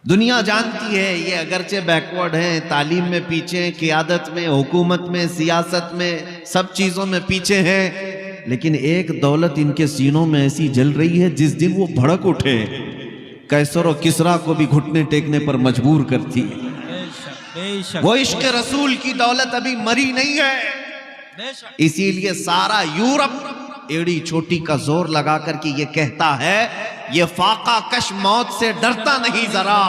دنیا جانتی ہے یہ اگرچہ بیکورڈ ہیں، تعلیم میں پیچھے ہیں، قیادت میں، حکومت میں، سیاست میں، سب چیزوں میں پیچھے ہیں، لیکن ایک دولت ان کے سینوں میں ایسی جل رہی ہے جس دن وہ بھڑک اٹھے قیصر و کسریٰ کو بھی گھٹنے ٹیکنے پر مجبور کرتی ہے۔ وہ عشق رسول کی دولت ابھی مری نہیں ہے، اسی لیے سارا یورپ ایڑی چھوٹی کا زور لگا کر کے یہ کہتا ہے یہ فاقہ کش موت سے ڈرتا نہیں ذرا۔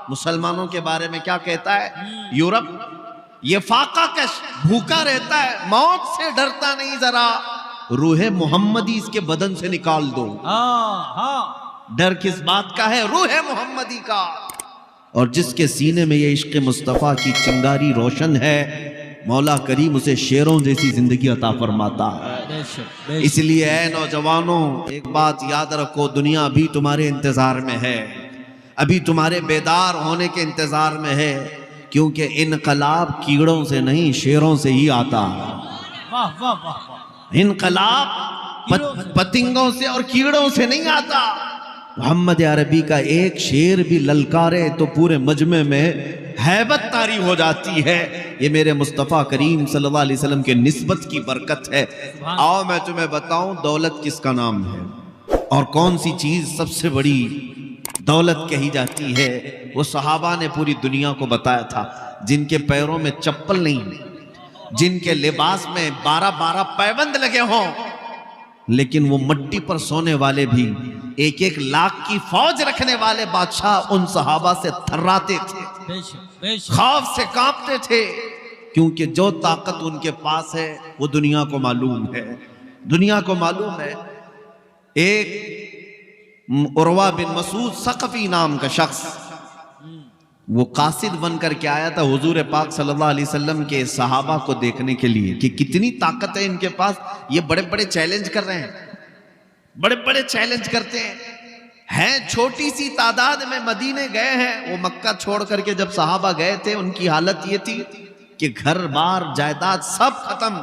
مسلمانوں کے بارے میں کیا کہتا ہے یورپ؟ یہ فاقہ کش بھوکا رہتا ہے، موت سے ڈرتا نہیں ذرا، روح محمدی اس کے بدن سے نکال دو۔ ڈر کس بات کا ہے؟ روح محمدی کا۔ اور جس کے سینے میں یہ عشق مصطفیٰ کی چنگاری روشن ہے، مولا کریم اسے شیروں جیسی زندگی عطا فرماتا ہے۔ اس لیے اے نوجوانوں ایک بات یاد رکھو، دنیا ابھی تمہارے انتظار میں ہے، ابھی تمہارے بیدار ہونے کے انتظار میں ہے، کیونکہ انقلاب کیڑوں سے نہیں شیروں سے ہی آتا ہے۔ انقلاب پتنگوں سے اور کیڑوں سے نہیں آتا۔ محمد عربی کا ایک شیر بھی للکارے تو پورے مجمع میں ہیبت طاری ہو جاتی ہے۔ یہ میرے مصطفیٰ کریم صلی اللہ علیہ وسلم کے نسبت کی برکت ہے۔ آؤ میں تمہیں بتاؤں دولت کس کا نام ہے اور کون سی چیز سب سے بڑی دولت کہی جاتی ہے۔ وہ صحابہ نے پوری دنیا کو بتایا تھا، جن کے پیروں میں چپل نہیں، جن کے لباس میں 12 پیوند لگے ہوں، لیکن وہ مٹی پر سونے والے بھی، ایک ایک لاکھ کی فوج رکھنے والے بادشاہ ان صحابہ سے تھراتے تھے، خوف سے کانپتے تھے، کیونکہ جو طاقت ان کے پاس ہے وہ دنیا کو معلوم ہے۔ دنیا کو معلوم ہے۔ ایک عروہ بن مسعود ثقفی نام کا شخص، وہ قاصد بن کر کے آیا تھا حضور پاک صلی اللہ علیہ وسلم کے صحابہ کو دیکھنے کے لیے کہ کتنی طاقت ہے ان کے پاس، یہ بڑے بڑے چیلنج کر رہے ہیں، بڑے بڑے چیلنج کرتے ہیں چھوٹی سی تعداد میں مدینے گئے ہیں۔ وہ مکہ چھوڑ کر کے جب صحابہ گئے تھے ان کی حالت یہ تھی کہ گھر بار جائیداد سب ختم،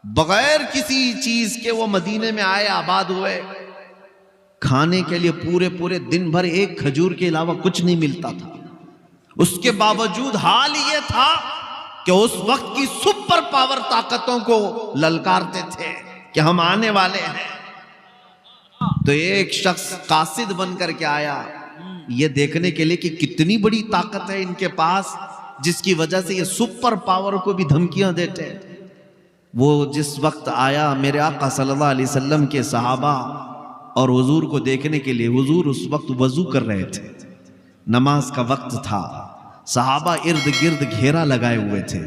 بغیر کسی چیز کے وہ مدینے میں آئے، آباد ہوئے، کھانے کے لیے پورے دن بھر ایک کھجور کے علاوہ کچھ نہیں ملتا تھا۔ اس کے باوجود حال یہ تھا کہ اس وقت کی سپر پاور طاقتوں کو للکارتے تھے کہ ہم آنے والے ہیں۔ تو ایک شخص قاصد بن کر کے آیا یہ دیکھنے کے لیے کہ کتنی بڑی طاقت ہے ان کے پاس، جس کی وجہ سے یہ سپر پاور کو بھی دھمکیاں دیتے ہیں۔ وہ جس وقت آیا میرے آقا صلی اللہ علیہ وسلم کے صحابہ اور حضور کو دیکھنے کے لیے، حضور اس وقت وضو کر رہے تھے، نماز کا وقت تھا، صحابہ ارد گرد گھیرا لگائے ہوئے تھے۔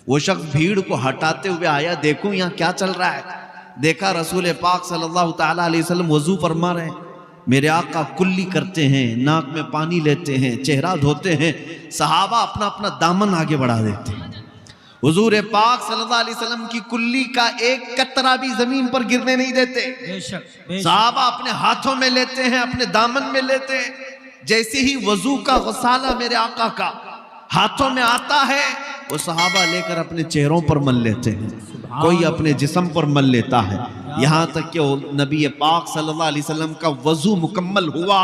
وہ شخص بھیڑ کو ہٹاتے ہوئے آیا، دیکھوں یہاں کیا چل رہا ہے۔ دیکھا رسول پاک صلی اللہ تعالیٰ علیہ وسلم وضو فرما رہے ہیں، میرے آقا کلی کرتے ہیں، ناک میں پانی لیتے ہیں، چہرہ دھوتے ہیں، صحابہ اپنا اپنا دامن آگے بڑھا دیتے ہیں۔ حضور پاک صلی اللہ علیہ وسلم کی کلی کا ایک قطرہ بھی زمین پر گرنے نہیں دیتے، صحابہ اپنے ہاتھوں میں لیتے ہیں، اپنے دامن میں لیتے ہیں۔ جیسے ہی وضو کا غسالہ میرے آقا کا ہاتھوں میں آتا ہے، وہ صحابہ لے کر اپنے چہروں پر مل لیتے ہیں، کوئی اپنے جسم پر مل لیتا ہے، یہاں تک کہ نبی پاک صلی اللہ علیہ وسلم کا وضو مکمل ہوا،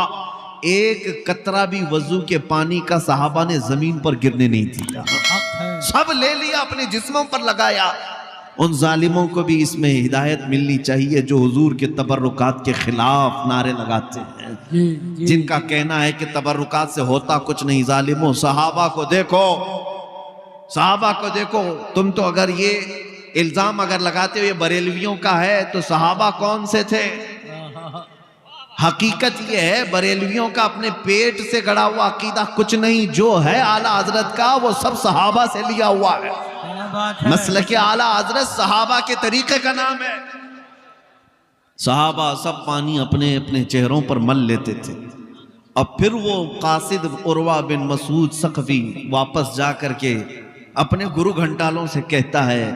ایک قطرہ بھی وضو کے پانی کا صحابہ نے زمین پر گرنے نہیں دیا، سب لے لیا اپنے جسموں پر لگایا۔ ان ظالموں کو بھی اس میں ہدایت ملنی چاہیے جو حضور کے تبرکات کے خلاف نعرے لگاتے ہیں، جن کا کہنا ہے کہ تبرکات سے ہوتا کچھ نہیں۔ ظالموں صحابہ کو دیکھو، صحابہ کو دیکھو، تم تو اگر یہ الزام اگر لگاتے ہو یہ بریلویوں کا ہے تو صحابہ کون سے تھے؟ حقیقت یہ ہے بریلویوں کا اپنے پیٹ سے گڑا ہوا عقیدہ کچھ نہیں، جو ہے اعلیٰ حضرت کا وہ سب صحابہ سے لیا ہوا ہے۔ مسلک اعلیٰ حضرت صحابہ کے طریقے کا نام ہے۔ صحابہ سب پانی اپنے اپنے چہروں پر مل لیتے تھے۔ اب پھر وہ قاصد عروہ بن مسعود ثقفی واپس جا کر کے اپنے گرو گھنٹالوں سے کہتا ہے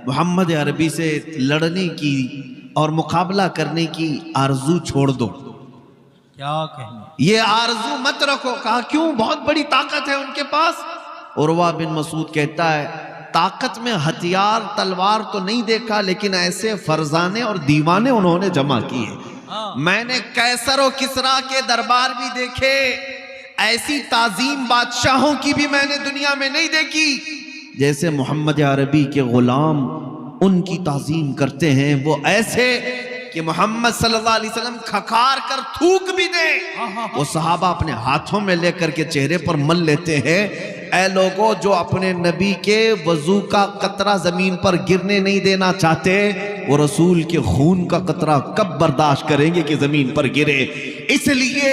محمد عربی سے لڑنے کی اور مقابلہ کرنے کی آرزو چھوڑ دو، کیا کہنا، یہ آرزو مت رکھو۔ کہا کیوں؟ بہت بڑی طاقت ہے ان کے پاس۔ عروہ بن مسعود کہتا ہے طاقت میں ہتھیار تلوار تو نہیں دیکھا، لیکن ایسے فرزانے اور دیوانے انہوں نے جمع کیے۔ میں نے قیصر و کسریٰ کے دربار بھی دیکھے، ایسی تعظیم بادشاہوں کی بھی میں نے دنیا میں نہیں دیکھی جیسے محمد عربی کے غلام ان کی تعظیم کرتے ہیں. وہ ایسے کہ محمد صلی اللہ علیہ وسلم کھکار کر تھوک بھی دیں وہ صحابہ اپنے ہاتھوں میں لے کر کے چہرے پر مل لیتے ہیں. اے لوگوں جو اپنے نبی کے وضو کا قطرہ زمین پر گرنے نہیں دینا چاہتے وہ رسول کے خون کا قطرہ کب برداشت کریں گے کہ زمین پر گرے. اس لیے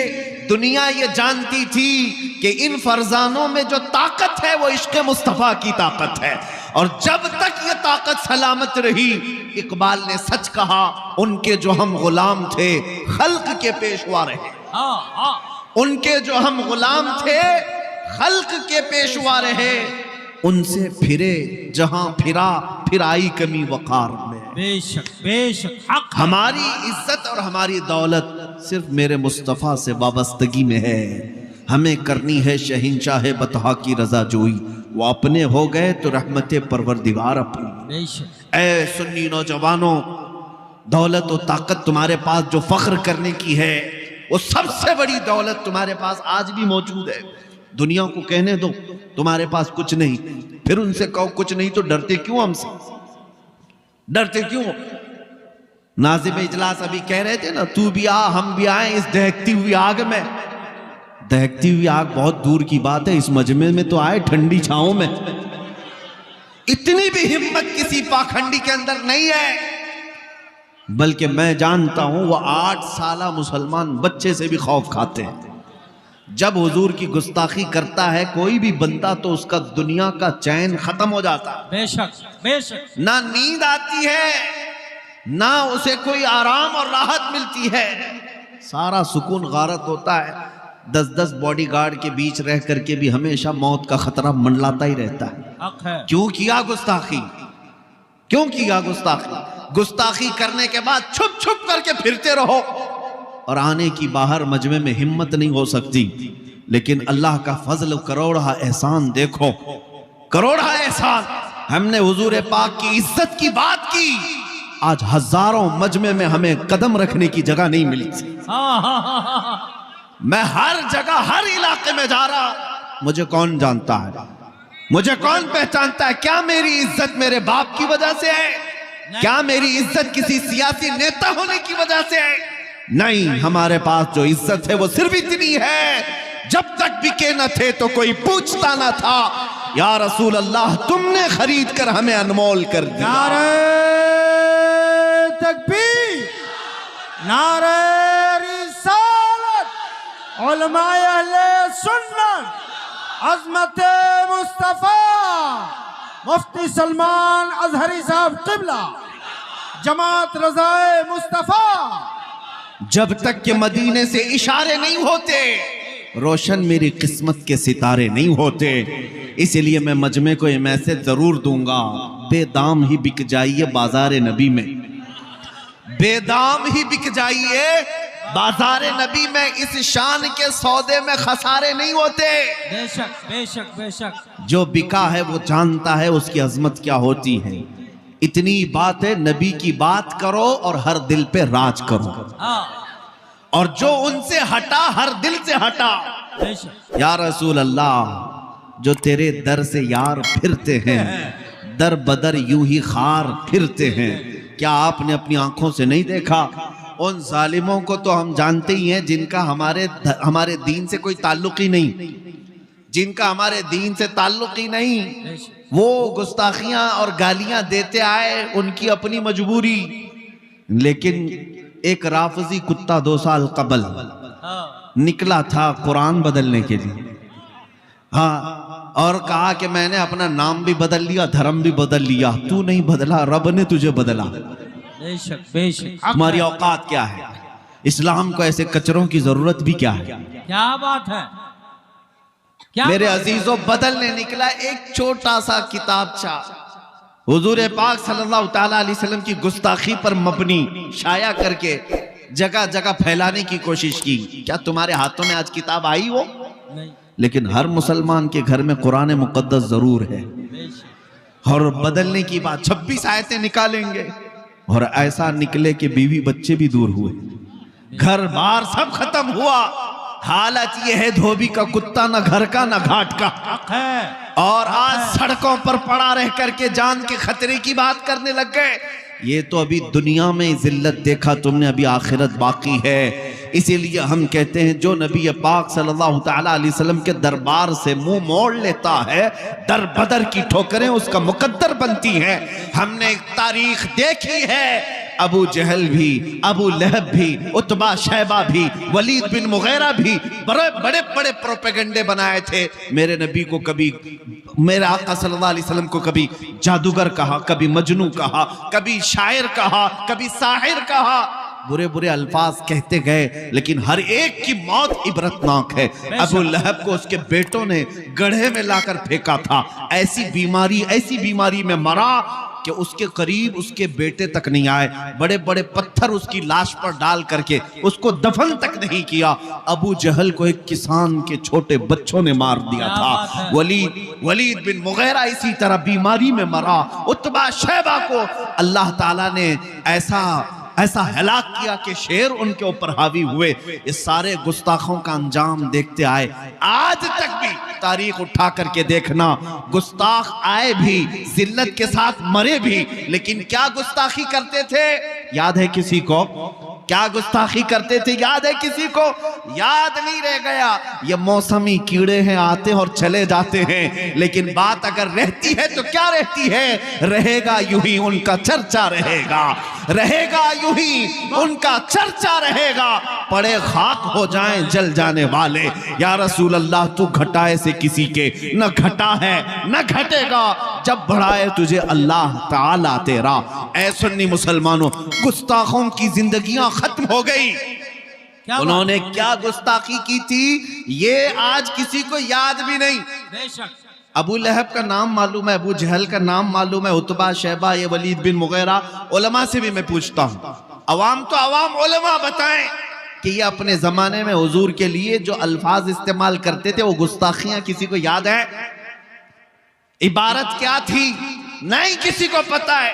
دنیا یہ جانتی تھی کہ ان فرزانوں میں جو طاقت ہے وہ عشق مصطفیٰ کی طاقت ہے. اور جب تک یہ طاقت سلامت رہی اقبال نے سچ کہا ان کے جو ہم غلام تھے خلق کے پیشوا رہے. ان کے جو ہم غلام تھے خلق کے پیشوا رہے. ان سے پھرے جہاں پھرا پھر آئی کمی وقار میں. بے شک حق. ہماری عزت اور ہماری دولت صرف میرے مصطفیٰ سے وابستگی میں ہے. ہمیں کرنی ہے شہنشاہ بطحا کی رضا جوئی. وہ اپنے ہو گئے تو رحمت پروردگار اپنی. بے شک. اے سنی نوجوانوں دولت و طاقت تمہارے پاس جو فخر کرنے کی ہے وہ سب سے بڑی دولت تمہارے پاس آج بھی موجود ہے. دنیا کو کہنے دو تمہارے پاس کچھ نہیں پھر ان سے کہو کچھ نہیں تو ڈرتے کیوں ہم سے؟ ڈرتے کیوں؟ ناظم اجلاس ابھی کہہ رہے تھے نا تو بھی آ ہم بھی آئیں اس دہکتی ہوئی آگ میں. دہکتی ہوئی آگ بہت دور کی بات ہے اس مجمع میں تو آئے ٹھنڈی چھاؤں میں. اتنی بھی ہمت کسی پاکھنڈی کے اندر نہیں ہے. بلکہ میں جانتا ہوں وہ 8 سالہ مسلمان بچے سے بھی خوف کھاتے ہیں. جب حضور کی گستاخی کرتا ہے کوئی بھی بندہ تو اس کا دنیا کا چین ختم ہو جاتا ہے. بے شک. نہ نیند آتی ہے نہ اسے کوئی آرام اور راحت ملتی ہے. سارا سکون غارت ہوتا ہے. 10 باڈی گارڈ کے بیچ رہ کر کے بھی ہمیشہ موت کا خطرہ منڈلاتا ہی رہتا ہے. حق ہے. کیوں کیا گستاخی؟ کیوں کیا گستاخی؟ گستاخی کرنے کے بعد چھپ چھپ کر کے پھرتے رہو اور آنے کی باہر مجمع میں ہمت نہیں ہو سکتی. لیکن اللہ کا فضل کروڑا احسان دیکھو. کروڑا احسان. ہم نے حضور پاک کی عزت کی بات کی آج ہزاروں مجمع میں ہمیں قدم رکھنے کی جگہ نہیں ملتی. میں ہر جگہ ہر علاقے میں جا رہا مجھے کون جانتا ہے مجھے کون پہچانتا ہے؟ کیا میری عزت میرے باپ کی وجہ سے ہے؟ کیا میری عزت کسی سیاسی نیتا ہونے کی وجہ سے ہے؟ نہیں. ہمارے پاس جو عزت ہے وہ صرف اتنی ہے جب تک بکے نہ تھے تو کوئی پوچھتا نہ تھا. یا رسول اللہ تم نے خرید کر ہمیں انمول کر دیا. نعرہ تکبیر نعرہ رسالت علماء اہل سنت عظمت مصطفیٰ مفتی سلمان ازہری صاحب قبلہ جماعت رضائے مصطفیٰ. جب تک کہ مدینے سے اشارے نہیں ہوتے روشن میری قسمت کے ستارے نہیں ہوتے. اس لیے میں مجمع کو یہ میسج ضرور دوں گا بے دام ہی بک جائیے بازار نبی میں. بے دام ہی بک جائیے بازار نبی میں. اس شان کے سودے میں خسارے نہیں ہوتے. بے شک. جو بکا ہے وہ جانتا ہے اس کی عظمت کیا ہوتی ہے. اتنی بات ہے نبی کی بات کرو اور ہر دل پہ راج کرو. اور جو ان سے ہٹا ہر دل سے ہٹا. یا رسول اللہ جو تیرے در سے یار پھرتے ہیں در بدر یوں ہی خار پھرتے ہیں. کیا آپ نے اپنی آنکھوں سے نہیں دیکھا؟ ان ظالموں کو تو ہم جانتے ہی ہیں جن کا ہمارے دین سے کوئی تعلق ہی نہیں. جن کا ہمارے دین سے تعلق ہی نہیں وہ گستاخیاں اور گالیاں دیتے آئے ان کی اپنی مجبوری. لیکن ایک رافضی کتا 2 سال قبل نکلا تھا قرآن بدلنے کے لیے. اور کہا کہ میں نے اپنا نام بھی بدل لیا دھرم بھی بدل لیا. تو نہیں بدلا رب نے تجھے بدلا. بے شک. تمہاری اوقات کیا ہے؟ اسلام کو ایسے کچروں کی ضرورت بھی کیا ہے؟ کیا بات ہے. میرے عزیزوں بدلنے نکلا ایک چھوٹا سا کتابچہ حضور پاک صلی اللہ تعالیٰ علیہ وسلم کی گستاخی پر مبنی شائع کر کے جگہ جگہ پھیلانے کی کوشش کی. کیا تمہارے ہاتھوں میں آج کتاب آئی ہو؟ نہیں. لیکن ہر مسلمان کے گھر میں قرآن مقدس ضرور ہے. اور بدلنے کی بات 26 آیتیں نکالیں گے اور ایسا نکلے کہ بیوی بچے بھی دور ہوئے گھر بار سب ختم ہوا حالت یہ ہے دھوبی کا کتا نہ گھر کا نہ گھاٹ کا، حق ہے، اور آج سڑکوں پر پڑا رہ کر کے جان کے خطرے کی بات کرنے لگ گئے۔ یہ تو ابھی دنیا میں ذلت دیکھا تم نے، ابھی آخرت باقی ہے۔ اسی لیے ہم کہتے ہیں جو نبی پاک صلی اللہ تعالیٰ علیہ وسلم کے دربار سے منہ موڑ لیتا ہے، در بدر کی ٹھوکریں اس کا مقدر بنتی ہیں۔ ہم نے تاریخ دیکھی ہے، ابو جہل بھی، ابو لہب بھی، عتبہ شیبہ بھی، ولید بن مغیرہ بھی بڑے بڑے پروپیگنڈے بنائے تھے۔ میرے نبی کو کبھی، میرے آقا صلی اللہ علیہ وسلم کو کبھی جادوگر کہا، کبھی مجنوں کہا، کبھی شاعر کہا، کبھی ساحر کہا، برے برے الفاظ کہتے گئے، لیکن ہر ایک کی موت عبرتناک ہے۔ ابو لہب کو اس کے بیٹوں نے گڑھے میں لا کر پھینکا تھا، ایسی بیماری میں مرا کہ اس کے قریب اس کے بیٹے تک نہیں آئے، بڑے بڑے پتھر اس کی لاش پر ڈال کر کے اس کو دفن تک نہیں کیا۔ ابو جہل کو ایک کسان کے چھوٹے بچوں نے مار دیا تھا۔ ولید بن مغیرہ اسی طرح بیماری میں مرا۔ عتبہ شیبہ کو اللہ تعالیٰ نے ایسا ہلاک کیا کہ شیر ان کے اوپر حاوی ہوئے۔ اس سارے گستاخوں کا انجام دیکھتے آئے، آج تک بھی تاریخ اٹھا کر کے دیکھنا، گستاخ آئے بھی، ذلت کے ساتھ مرے بھی، لیکن کیا گستاخی کرتے تھے یاد ہے کسی کو؟ کیا گستاخی کرتے تھے یاد ہے کسی کو؟ یاد نہیں رہ گیا۔ یہ موسمی کیڑے ہیں، آتے اور چلے جاتے ہیں، لیکن بات اگر رہتی ہے تو کیا رہتی ہے؟ رہے گا یوں ہی ان کا چرچا رہے گا، رہے گا یوں ہی ان کا چرچا رہے گا، پڑے خاک ہو جائیں جل جانے والے۔ یا رسول اللہ تو گھٹائے سے کسی کے نہ گھٹا ہے نہ گھٹے گا، جب بڑھائے تجھے اللہ تعالیٰ تیرا۔ اے سنی مسلمانوں، گستاخوں کی زندگیاں ختم ہو گئی۔ انہوں نے کیا گستاخی کی تھی یہ آج کسی کو یاد بھی نہیں۔ بے شک ابو لہب کا نام معلوم ہے، ابو جہل کا نام معلوم ہے، عتبہ شیبہ، یہ ولید بن مغیرہ۔ علماء سے بھی میں پوچھتا ہوں، عوام تو عوام، علماء بتائیں کہ یہ اپنے زمانے میں حضور کے لیے جو الفاظ استعمال کرتے تھے وہ گستاخیاں کسی کو یاد ہے؟ عبارت کیا تھی؟ نہیں کسی کو پتا ہے۔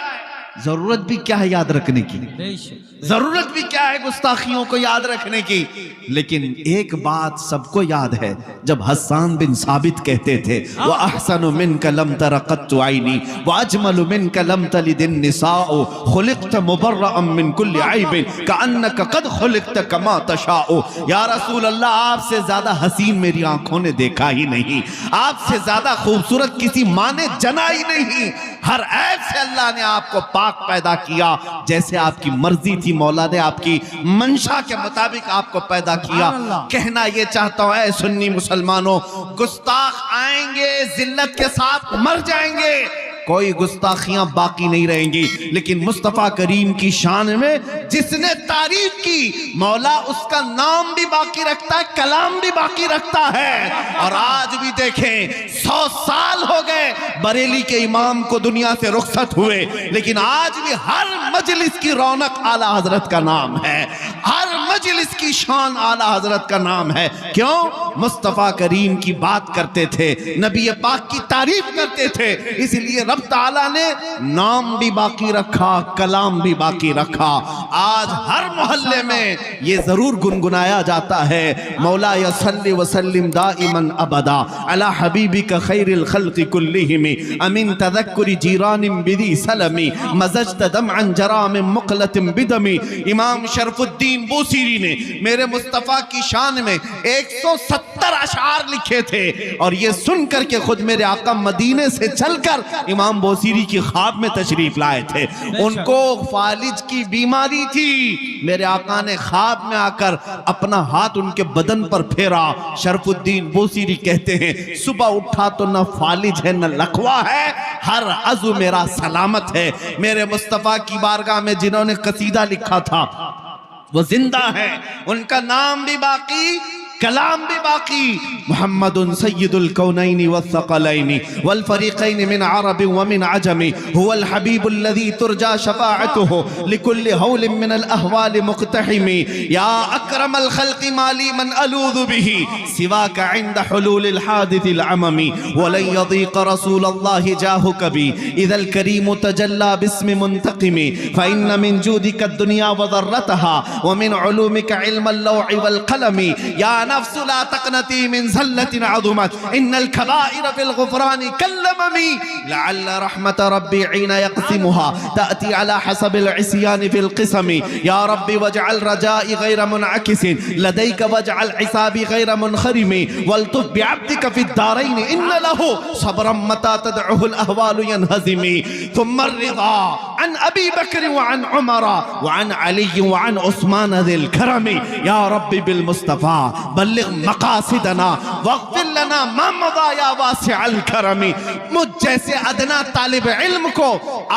ضرورت بھی کیا ہے یاد رکھنے کی؟ بے شک ضرورت بھی کیا ہے گستاخیوں کو یاد رکھنے کی؟ لیکن ایک بات سب کو یاد ہے، جب حسان بن ثابت کہتے تھے وَأَحْسَنُ مِنْكَ لَمْ تَرَ قَطُّ عَيْنِي وَأَجْمَلُ مِنْكَ لَمْ تَلِدِ النِّسَاءُ خُلِقْتَ مُبَرَّأً مِنْ كُلِّ عَيْبٍ كَأَنَّكَ قَدْ خُلِقْتَ كَمَا تَشَاءُ۔ یا رسول اللہ، آپ سے زیادہ حسین میری آنکھوں نے دیکھا ہی نہیں، آپ سے زیادہ خوبصورت کسی ماں نے جنا ہی نہیں۔ ہر عیب سے اللہ نے آپ کو پاک پیدا کیا، جیسے آپ کی مرضی تھی مولا نے آپ کی منشا کے مطابق آپ کو پیدا کیا۔ کہنا یہ چاہتا ہوں اے سنی مسلمانوں، گستاخ آئیں گے، ذلت کے ساتھ مر جائیں گے، کوئی گستاخیاں باقی نہیں رہیں گی، لیکن مصطفیٰ کریم کی شان میں جس نے تعریف کی، مولا اس کا نام بھی باقی رکھتا ہے، کلام بھی باقی رکھتا ہے۔ اور آج بھی دیکھیں 100 سال ہو گئے بریلی کے امام کو دنیا سے رخصت ہوئے، لیکن آج بھی ہر مجلس کی رونق اعلیٰ حضرت کا نام ہے، ہر مجلس کی شان اعلیٰ حضرت کا نام ہے۔ کیوں؟ مصطفیٰ کریم کی بات کرتے تھے، نبی پاک کی تعریف کرتے تھے، اس لیے رب تعالیٰ نے نام بھی باقی رکھا، کلام بھی باقی رکھا۔ آج ہر محلے میں یہ ضرور گنگنایا جاتا ہے، مولا صلی وسلم دائما ابدا علی حبیبک خیر الخلق کلہم امن تذکر جیران بدی سلمی مزجت دمعا جرام مقلت بدمی۔ امام شرف الدین بوسیری نے میرے مصطفیٰ کی شان میں 170 اشعار لکھے تھے، اور یہ سن کر کے خود میرے آقا مدینے سے چل کر امام بوسیری کی خواب میں تشریف لائے تھے۔ ان کو فالج کی بیماری تھی، میرے آقا نے خواب میں آ کر اپنا ہاتھ ان کے بدن پر پھیرا۔ شرف الدین بوسیری کہتے ہیں صبح اٹھا تو نہ فالج ہے نہ لکوا ہے، ہر عضو میرا سلامت ہے۔ میرے مصطفیٰ کی بارگاہ میں جنہوں نے قصیدہ لکھا تھا وہ زندہ ہے، ان کا نام بھی باقی، کلام بھی باقی۔ محمد سید الکونین والثقلین والفریقین من عرب ومن عجم هو الحبیب الذی ترجى شفاعته لكل هول من الاحوال مقتحم یا اکرم الخلق مالی من الوذ به سواک عند حلول الحادث العمم ولن يضيق رسول الله جاهك بي اذا الكريم تجلى باسم منتقم فإن من جودك الدنيا وضرتها ومن علومك علم اللوح والقلم یا نفس لا تقنطي من زلة عظمت إن الكبائر في الغفران كاللمم لعل رحمة ربي حين يقسمها تأتي على حسب العصيان في القسم يا ربي واجعل رجائي غير منعكس لديك واجعل حسابي غير منخرم والطف بعبدك في الدارين إن له صبرا متى تدعه الأهوال ينهزم ثم الرضا عن أبي بكر وعن عمر وعن علي وعن عثمان ذي الكرم يا ربي بالمصطفى بلغ مقاصدنا واغفر لنا ما مضى يا واسع الكرم مجھ جیسے ادنا طالب علم کو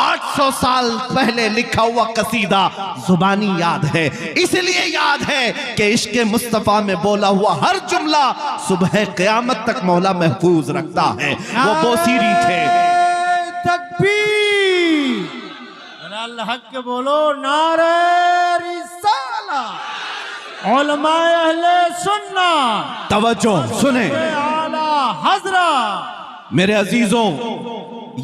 800 سال پہلے لکھا ہوا قصیدہ زبانی یاد ہے، اس لیے یاد ہے کہ عشق مصطفیٰ میں بولا ہوا ہر جملہ صبح قیامت تک مولا محفوظ رکھتا ہے۔ وہ بوسیری تھے۔ تکبیر، اللہ حق کے بولو، نعرہ رسالہ، علماء اہل سنت، توجہ سنیں اعلیٰ حضرت۔ میرے عزیزوں،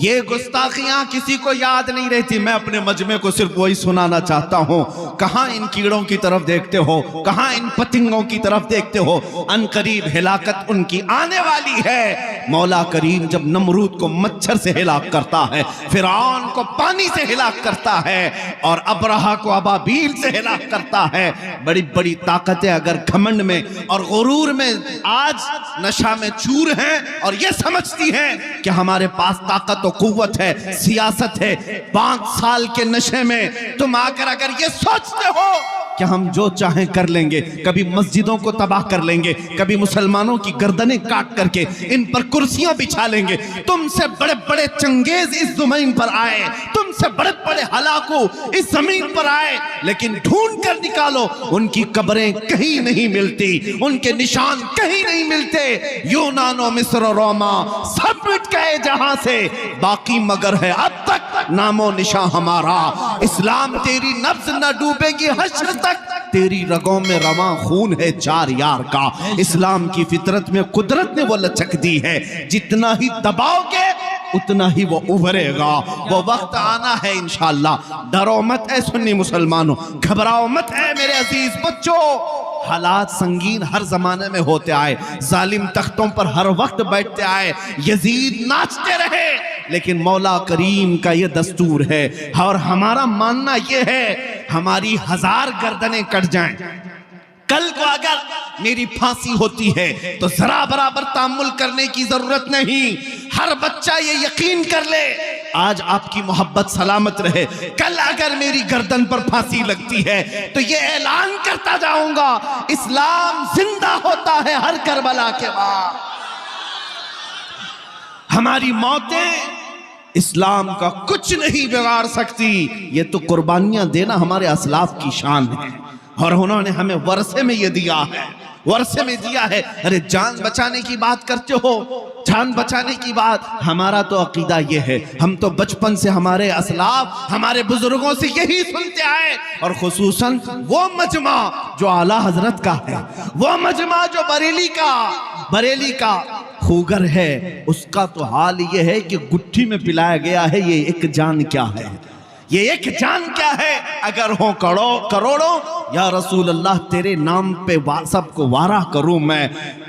یہ گستاخیاں کسی کو یاد نہیں رہتی، میں اپنے مجمع کو صرف وہی سنانا چاہتا ہوں۔ کہاں ان کیڑوں کی طرف دیکھتے ہو، کہاں ان پتنگوں کی طرف دیکھتے ہو، ان قریب ہلاکت ان کی آنے والی ہے۔ مولا کریم جب نمرود کو مچھر سے ہلاک کرتا ہے، فرعون کو پانی سے ہلاک کرتا ہے، اور ابرہہ کو ابابیل سے ہلاک کرتا ہے، بڑی بڑی طاقتیں اگر گھمنڈ میں اور غرور میں آج نشہ میں چور ہیں اور یہ سمجھتی ہیں کہ ہمارے پاس طاقت و قوت ہے، سیاست ہے، 5 سال کے نشے میں تم آ کر اگر یہ سوچتے ہو کہ ہم جو چاہیں کر لیں گے، کبھی مسجدوں کو تباہ کر لیں گے، کبھی مسلمانوں کی گردنیں کاٹ کر کے ان پر کرسیاں بچھا لیں گے، تم سے بڑے بڑے چنگیز اس زمین پر آئے، تم سے بڑے بڑے ہلاکو اس زمین پر آئے، لیکن ڈھونڈ کر نکالو ان کی قبریں کہیں نہیں ملتی، ان کے نشان کہیں نہیں ملتے۔ یونان و مصر و روما سب مٹ گئے جہاں سے، باقی مگر ہے اب تک نام و نشان ہمارا۔ اسلام تیری نبض نہ ڈوبے گی حشر تک، تیری رگوں میں رواں خون ہے 4 یار کا۔ اسلام کی فطرت میں قدرت نے وہ لچک دی ہے، جتنا ہی دباؤ گے اتنا ہی وہ ابھرے گا۔ وہ وقت آنا ہے انشاءاللہ۔ ڈرو مت اے سنی مسلمانوں، گھبراؤ مت اے میرے عزیز بچوں۔ حالات سنگین ہر زمانے میں ہوتے آئے، ظالم تختوں پر ہر وقت بیٹھتے آئے، یزید ناچتے رہے، لیکن مولا کریم کا یہ دستور ہے، اور ہمارا ماننا یہ ہے ہماری 1000 گردنیں کٹ جائیں، کل کو اگر میری پھانسی ہوتی ہے تو ذرا برابر تحمل کرنے کی ضرورت نہیں۔ ہر بچہ یہ یقین کر لے، آج آپ کی محبت سلامت رہے، کل اگر میری گردن پر پھانسی لگتی ہے تو یہ اعلان کرتا جاؤں گا اسلام زندہ ہوتا ہے ہر کربلا کے بعد۔ ہماری موتیں اسلام کا کچھ نہیں بگاڑ سکتی، یہ تو قربانیاں دینا ہمارے اسلاف کی شان ہے، اور انہوں نے ہمیں ورثے میں یہ دیا ہے، ورثے میں دیا ہے۔ ارے جان بچانے کی بات کرتے ہو، جان بچانے کی بات، ہمارا تو عقیدہ یہ ہے، ہم تو بچپن سے ہمارے اسلاف ہمارے بزرگوں سے یہی سنتے آئے، اور خصوصاً وہ مجمع جو اعلیٰ حضرت کا ہے، وہ مجمع جو بریلی کا خوگر ہے، اس کا تو حال یہ ہے کہ گٹھی میں پلایا گیا ہے یہ ایک جان کیا ہے، یہ ایک جان کیا ہے۔ اگر ہوں کروڑوں یا رسول اللہ تیرے نام پہ سب کو وارہ کروں میں،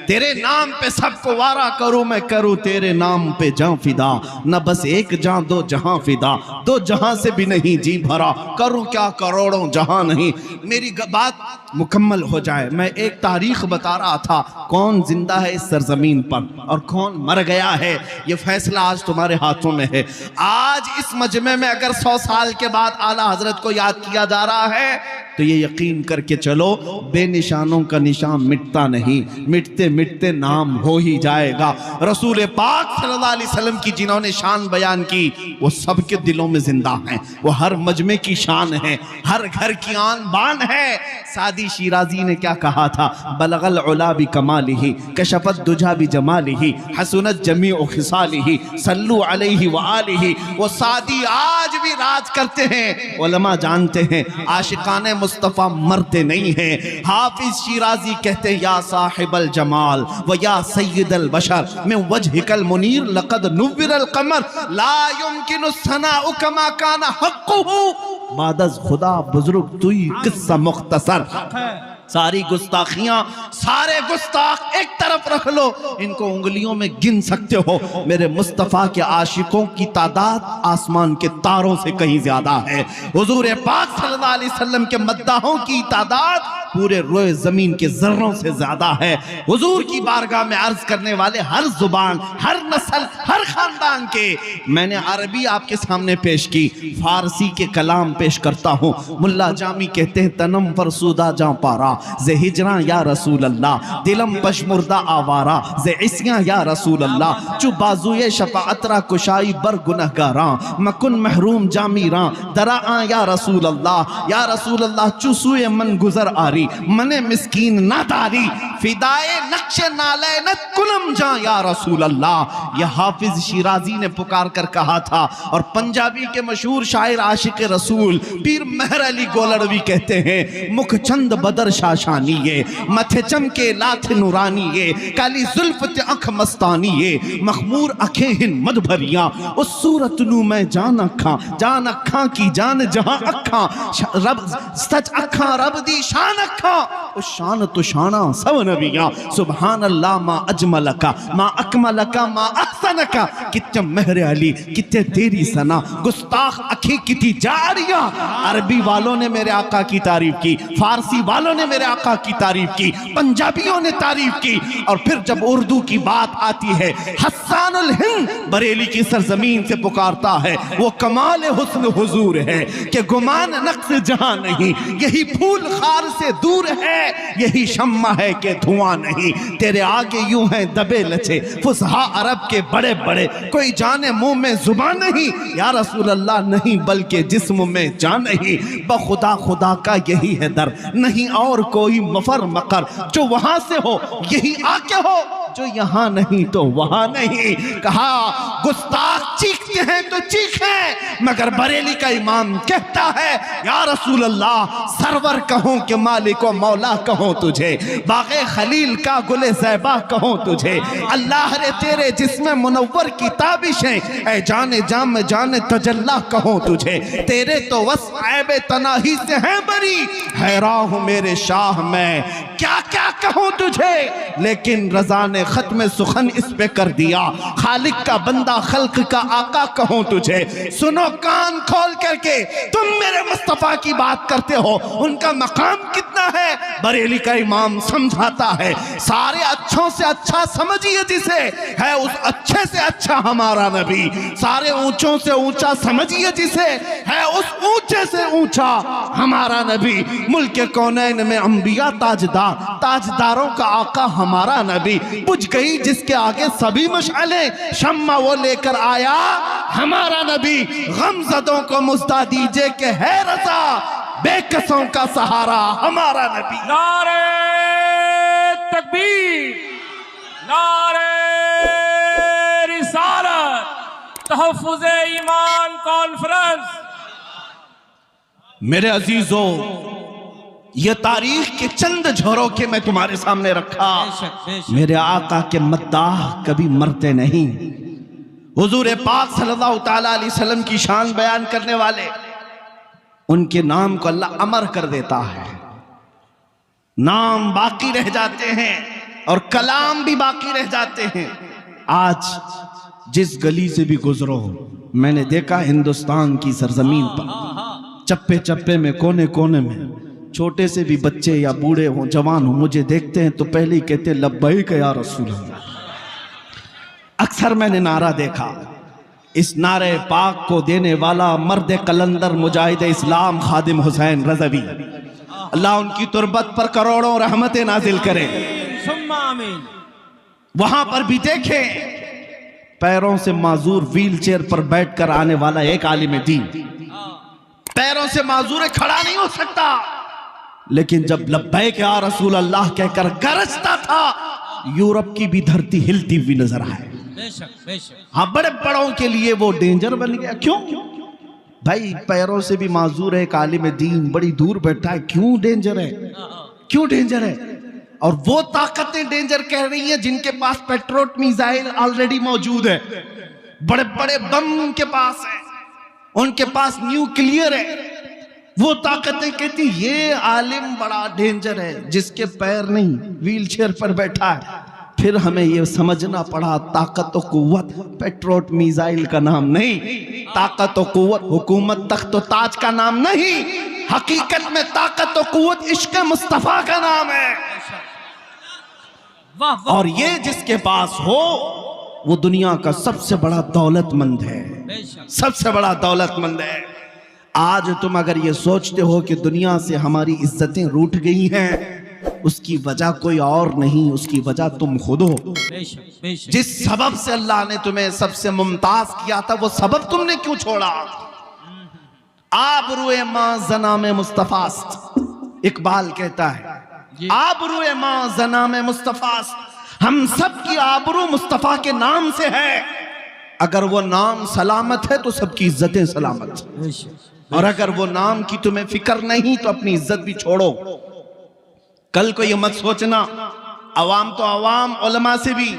تیرے نام پہ سب کو وارہ کروں میں، کروں تیرے نام پہ جان فدا، نہ بس ایک جان 2 جہاں فدا، 2 جہاں سے بھی نہیں جی بھرا، کروں کیا کروڑوں جہاں نہیں۔ میری بات مکمل ہو جائے، میں ایک تاریخ بتا رہا تھا، کون زندہ ہے اس سرزمین پر اور کون مر گیا ہے، یہ فیصلہ آج تمہارے ہاتھوں میں ہے۔ آج اس مجمع میں اگر 100 سال کے بعد اعلیٰ حضرت کو یاد کیا جا رہا ہے تو یہ یقین کر کے چلو بے نشانوں کا نشان مٹتا نہیں، مٹتے مٹتے نام ہو ہی جائے گا۔ رسول پاک صلی اللہ علیہ وسلم کی جنہوں نے شان بیان کی وہ سب کے دلوں میں زندہ ہیں، وہ ہر مجمع کی شان ہے، ہر گھر کی آن بان ہے۔ سعدی شیرازی نے کیا کہا تھا؟ بلغ العلا بکمالہ کشفت الدجا بجمالہ حسنت جمیع خصالہ صلو علیہ وآلہ۔ وہ سعدی آج بھی راج کرتے ہیں، علماء جانتے ہیں عاشقان مصطفیٰ مرتے نہیں ہیں۔ حافظ شیرازی کہتے ہیں یا صاحب الجمال و یا سید البشر من وجہک المنیر لقد نور القمر لا يمکن الثناء کما کان حقہ بعد از خدا بزرگ توی قصہ مختصر۔ ساری گستاخیاں، سارے گستاخ ایک طرف رکھ لو، ان کو انگلیوں میں گن سکتے ہو، میرے مصطفیٰ کے عاشقوں کی تعداد آسمان کے تاروں سے کہیں زیادہ ہے۔ حضور پاک صلی اللہ علیہ وسلم کے مداحوں کی تعداد پورے روئے زمین کے ذروں سے زیادہ ہے۔ حضور کی بارگاہ میں عرض کرنے والے ہر زبان، ہر نسل، ہر خاندان کے، میں نے عربی آپ کے سامنے پیش کی، فارسی کے کلام پیش کرتا ہوں۔ ملا جامی کہتے ہیں تنم فرسودہ جاں پارا، زِ ہجراں یا رسول اللہ، دلم پشمردہ آوارا، زِ عصیاں یا رسول اللہ، چو بازوئے شفاعت را کشائی بر گنہگاراں، مکن محروم جامی راں، دراں یا رسول اللہ، یا رسول اللہ، چو سوئے من گزر آری، من مسکین نہ داری، فدائے نقش نالینت کنم جاں یا رسول اللہ۔ یہ حافظ شیرازی نے پکار کر کہا تھا، اور پنجابی کے مشہور شاعر عاشق رسول پیر مہر علی گولڑوی کہتے ہیں، مکھ چند بدر شاشانی متھے چمکے لاتھ نورانی، کالی زلف تے اکھ مستانی، مخمور اکھیں ہن مد بھریاں، اس صورت نو میں جان اکھاں کی جان جہاں اکھاں، رب سچ اکھاں رب دی شان اکھاں، اس شان تو شانہ سب نبیاں، سبحان اللہ ما اجملکا ما اکملکا ما احسنکا، کتے مہر علی کتے تیری ثنا، گستاخ اکھی کتی جاریاں۔ عربی والوں نے میرے آقا کی تعریف کی، فارسی والوں نے میرے آقا کی تعریف کی، پنجابیوں نے تعریف کی، اور پھر جب اردو کی بات آتی ہے، حسان الہند بریلی کی سرزمین سے پکارتا ہے، وہ کمال حسن حضور ہے کہ گمان نقص جہاں نہیں، یہی پھول خار سے دور ہے، یہی شمع ہے کہ دھواں نہیں، تیرے آگے یوں ہیں دبے لچے فصحاء عرب کے بڑے بڑے، کوئی جانے منہ میں زبان نہیں، یا رسول اللہ نہیں بلکہ جسم میں جان نہیں، بخدا خدا کا یہی ہے در، نہیں اور کوئی مفر مقر، جو وہاں سے ہو یہی آ کے ہو، جو یہاں نہیں تو وہاں نہیں۔ کہا گستاخ چیختے ہیں تو چیخیں، مگر بریلی کا امام کہتا ہے، یا رسول اللہ سرور کہوں کہ مالک و مولا کہوں تجھے، باغ خلیل کا گل زیبا کہوں تجھے، اللہ رے تیرے جسم منور کی تابشیں، اے جان جام جان تجلا کہوں تجھے، تیرے تو وصف عیب تناہی سے ہیں بری، حیران ہوں میرے شاہ میں کیا کیا کہوں تجھے، لیکن رضا نے ختم سخن اس پہ کر دیا، خالق کا بندہ خلق کا آقا کہوں تجھے۔ سنو کان کھول کر کے، تم میرے مصطفیٰ کی بات کرتے ہو، ان کا مقام کتنا ہے، بریلی کا امام سمجھاتا ہے، سارے اچھوں سے اچھا سمجھیے جسے، ہے اس اچھے سے اچھا ہمارا نبی، سارے اونچوں سے اونچا سمجھیے جسے، ہے اس اونچے سے اونچا ہمارا نبی، ملک کونین میں انبیاء تاجداروں کا آقا ہمارا نبی، بجھ گئی جس کے آگے سبھی مشعلیں، شمع وہ لے کر آیا ہمارا نبی، غم زدوں کو مزدہ دیجئے کہ ہے رضا، بے کسوں کا سہارا ہمارا نبی۔ نعرہ تکبیر، نعرہ رسالت، تحفظ ایمان کانفرنس۔ میرے عزیزوں، یہ تاریخ کے چند جھروکے میں تمہارے سامنے رکھا، میرے آقا کے مداح کبھی مرتے نہیں۔ حضور پاک صلی اللہ تعالیٰ علیہ وسلم کی شان بیان کرنے والے، ان کے نام کو اللہ امر کر دیتا ہے، نام باقی رہ جاتے ہیں اور کلام بھی باقی رہ جاتے ہیں۔ آج جس گلی سے بھی گزرو، میں نے دیکھا ہندوستان کی سرزمین پر چپے چپے میں، کونے کونے میں، چھوٹے سے بھی بچے یا بوڑھے ہوں جوان ہوں، مجھے دیکھتے ہیں تو پہلے ہی کہتے ہیں لبیک یا رسول اللہ۔ اکثر میں نے نعرہ دیکھا، اس نعرہ پاک کو دینے والا مرد قلندر مجاہد اسلام خادم حسین رضوی، اللہ ان کی تربت پر کروڑوں رحمتیں نازل کرے۔ ثم آمین۔ وہاں پر بھی دیکھیں، پیروں سے معذور ویل چیئر پر بیٹھ کر آنے والا ایک عالم دین، پیروں سے معذور کھڑا نہیں ہو سکتا، لیکن جب لبیک یا رسول اللہ کہہ کر گرجتا تھا، یورپ کی بھی دھرتی ہلتی ہوئی نظر آئے۔ بے شک بے شک۔ ہاں، بڑے بڑوں کے لیے وہ ڈینجر بن گیا۔ کیوں بھائی؟ پیروں سے بھی معذور ہے ایک عالم دین، بڑی دور بیٹھا ہے، کیوں ڈینجر ہے؟ کیوں ڈینجر ہے؟ اور وہ طاقتیں ڈینجر کہہ رہی ہیں جن کے پاس پیٹروٹ میزائل آلریڈی موجود ہے، بڑے بڑے بم ان کے پاس ہیں، ان کے پاس نیوکلیئر ہے، وہ طاقتیں کہتی یہ عالم بڑا ڈینجر ہے جس کے پیر نہیں، ویل چیئر پر بیٹھا ہے۔ پھر ہمیں یہ سمجھنا پڑا طاقت و قوت پیٹروٹ میزائل کا نام نہیں، طاقت و قوت حکومت تخت و تاج کا نام نہیں، حقیقت میں طاقت و قوت عشق مصطفیٰ کا نام ہے۔ اور یہ جس کے پاس ہو وہ دنیا کا سب سے بڑا دولت مند ہے، سب سے بڑا دولت مند ہے۔ آج تم اگر یہ سوچتے ہو کہ دنیا سے ہماری عزتیں روٹ گئی ہیں، اس کی وجہ کوئی اور نہیں، اس کی وجہ تم خود ہو۔ جس سبب سے اللہ نے تمہیں سب سے ممتاز کیا تھا وہ سبب تم نے کیوں چھوڑا؟ آبروئے ماں زنام مصطفیٰ است، اقبال کہتا ہے آبروئے ماں زنام مصطفیٰ است، ہم سب کی آبرو مصطفیٰ کے نام سے ہے۔ اگر وہ نام سلامت ہے تو سب کی عزتیں سلامت، اور اگر وہ نام کی تمہیں فکر نہیں تو اپنی عزت بھی چھوڑو۔ کل کو یہ مت سوچنا عوام تو عوام، علماء سے بھی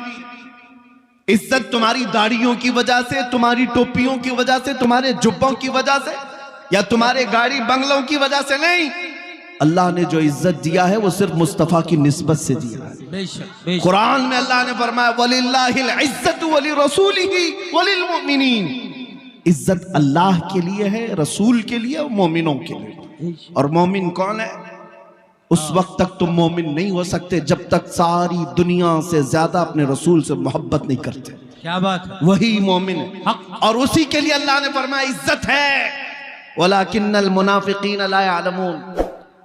عزت تمہاری داڑھیوں کی وجہ سے، تمہاری ٹوپیوں کی وجہ سے، تمہارے جبوں کی وجہ سے، یا تمہارے گاڑی بنگلوں کی وجہ سے نہیں۔ اللہ نے جو عزت دیا ہے وہ صرف مصطفیٰ کی نسبت سے دیا ہے۔ قرآن میں اللہ نے فرمایا وَلِلَّهِ الْعِزَّةُ وَلِرَسُولِهِ وَلِلْمُؤْمِنِينَ، عزت اللہ کے لیے ہے، رسول کے لیے اور مومنوں کے لیے۔ اور مومن کون ہے؟ اس وقت تک تم مومن نہیں ہو سکتے جب تک ساری دنیا سے زیادہ اپنے رسول سے محبت نہیں کرتے۔ کیا بات ہے، وہی مومن ہے، اور اسی کے لیے اللہ نے فرمایا عزت ہے۔ وَلَكِنَّ الْمُنَافِقِينَ لَا يَعْلَمُونَ،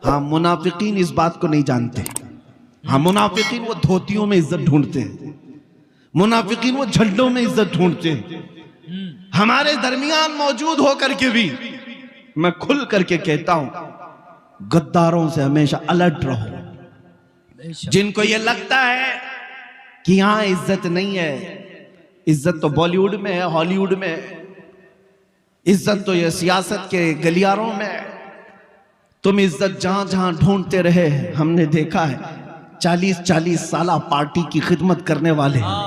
ہاں منافقین اس بات کو نہیں جانتے۔ ہاں منافقین وہ دھوتیوں میں عزت ڈھونڈتے ہیں، منافقین وہ جھنڈوں میں عزت ڈھونڈتے ہیں۔ ہمارے درمیان موجود ہو کر کے بھی میں کھل کر کے کہتا ہوں غداروں سے ہمیشہ الرٹ رہو۔ جن کو یہ لگتا ہے کہ یہاں عزت نہیں ہے، عزت تو بالی ووڈ میں ہے، ہالی ووڈ میں ہے، عزت تو یہ سیاست کے گلیاروں میں ہے۔ تم عزت جہاں جہاں ڈھونڈتے رہے، ہم نے دیکھا ہے 40 سالہ پارٹی کی خدمت کرنے والے ہیں،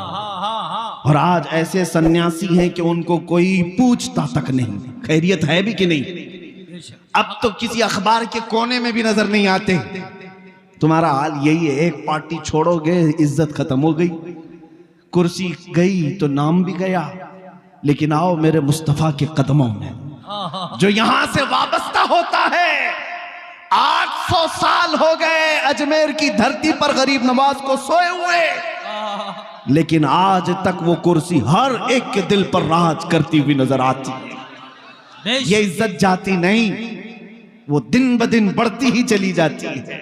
اور آج ایسے سنیاسی ہیں کہ ان کو کوئی پوچھتا تک نہیں خیریت ہے بھی کہ نہیں۔ اب تو کسی اخبار کے کونے میں بھی نظر نہیں آتے۔ تمہارا حال یہی ہے، ایک پارٹی چھوڑو گے عزت ختم ہو گئی، کرسی گئی تو نام بھی گیا۔ لیکن آؤ میرے مصطفیٰ کے قدموں میں، جو یہاں سے وابستہ ہوتا ہے۔ 800 سال ہو گئے اجمیر کی دھرتی پر غریب نواز کو سوئے ہوئے، لیکن آج تک وہ کرسی ہر ایک کے دل پر راج کرتی ہوئی نظر آتی ہے۔ یہ عزت جاتی نہیں، وہ دن بدن بڑھتی ہی چلی جاتی ہے۔